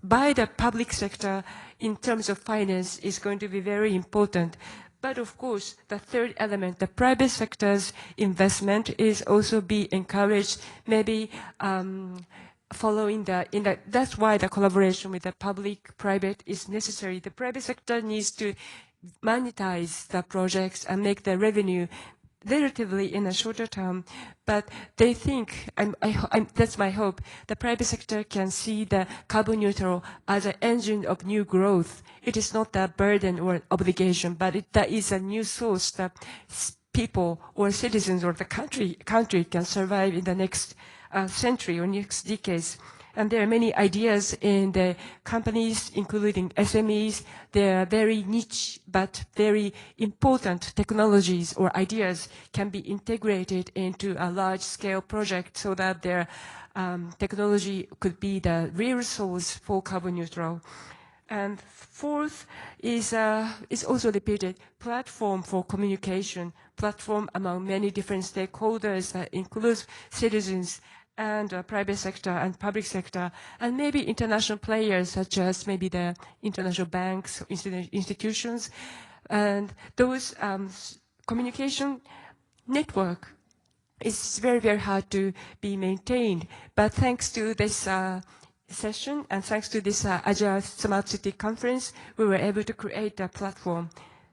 S2: by the public sector in terms of finance is going to be very important. But of course, the third element, the private sector's investment is also be encouraged, maybe following that's why the collaboration with the public-private is necessary. The private sector needs to monetize the projects and make the revenue relatively in a shorter term, but they think, that's my hope, the private sector can see the carbon neutral as an engine of new growth. It is not a burden or an obligation, but that is a new source that people or citizens or the country can survive in the next century or next decades. And there are many ideas in the companies, including SMEs. They are very niche, but very important technologies or ideas can be integrated into a large-scale project so that their technology could be the real source for carbon neutral. And fourth is also repeated, platform for communication, platform among many different stakeholders that includes citizens and private sector and public sector, and maybe international players such as maybe the international banks, institutions, and those communication network is very, very hard to be maintained. But thanks to this session and thanks to this Agile Smart City conference, we were able to create a platform.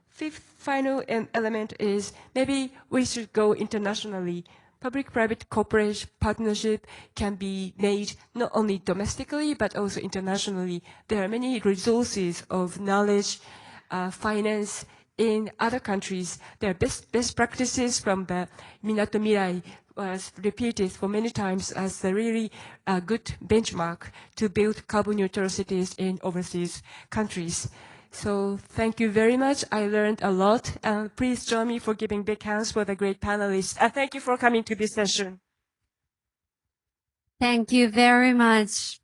S2: Fifth final element is maybe we should go internationally. Public-private cooperation partnership can be made not only domestically, but also internationally. There are many resources of knowledge, finance in other countries. There are best practices from the MinatoMirai was repeated for many times as a really good benchmark to build carbon neutral cities in overseas countries. So thank you very much. I learned a lot. And please join me for giving big hands for the great panelists. And thank you for coming to this session.
S1: Thank you very much.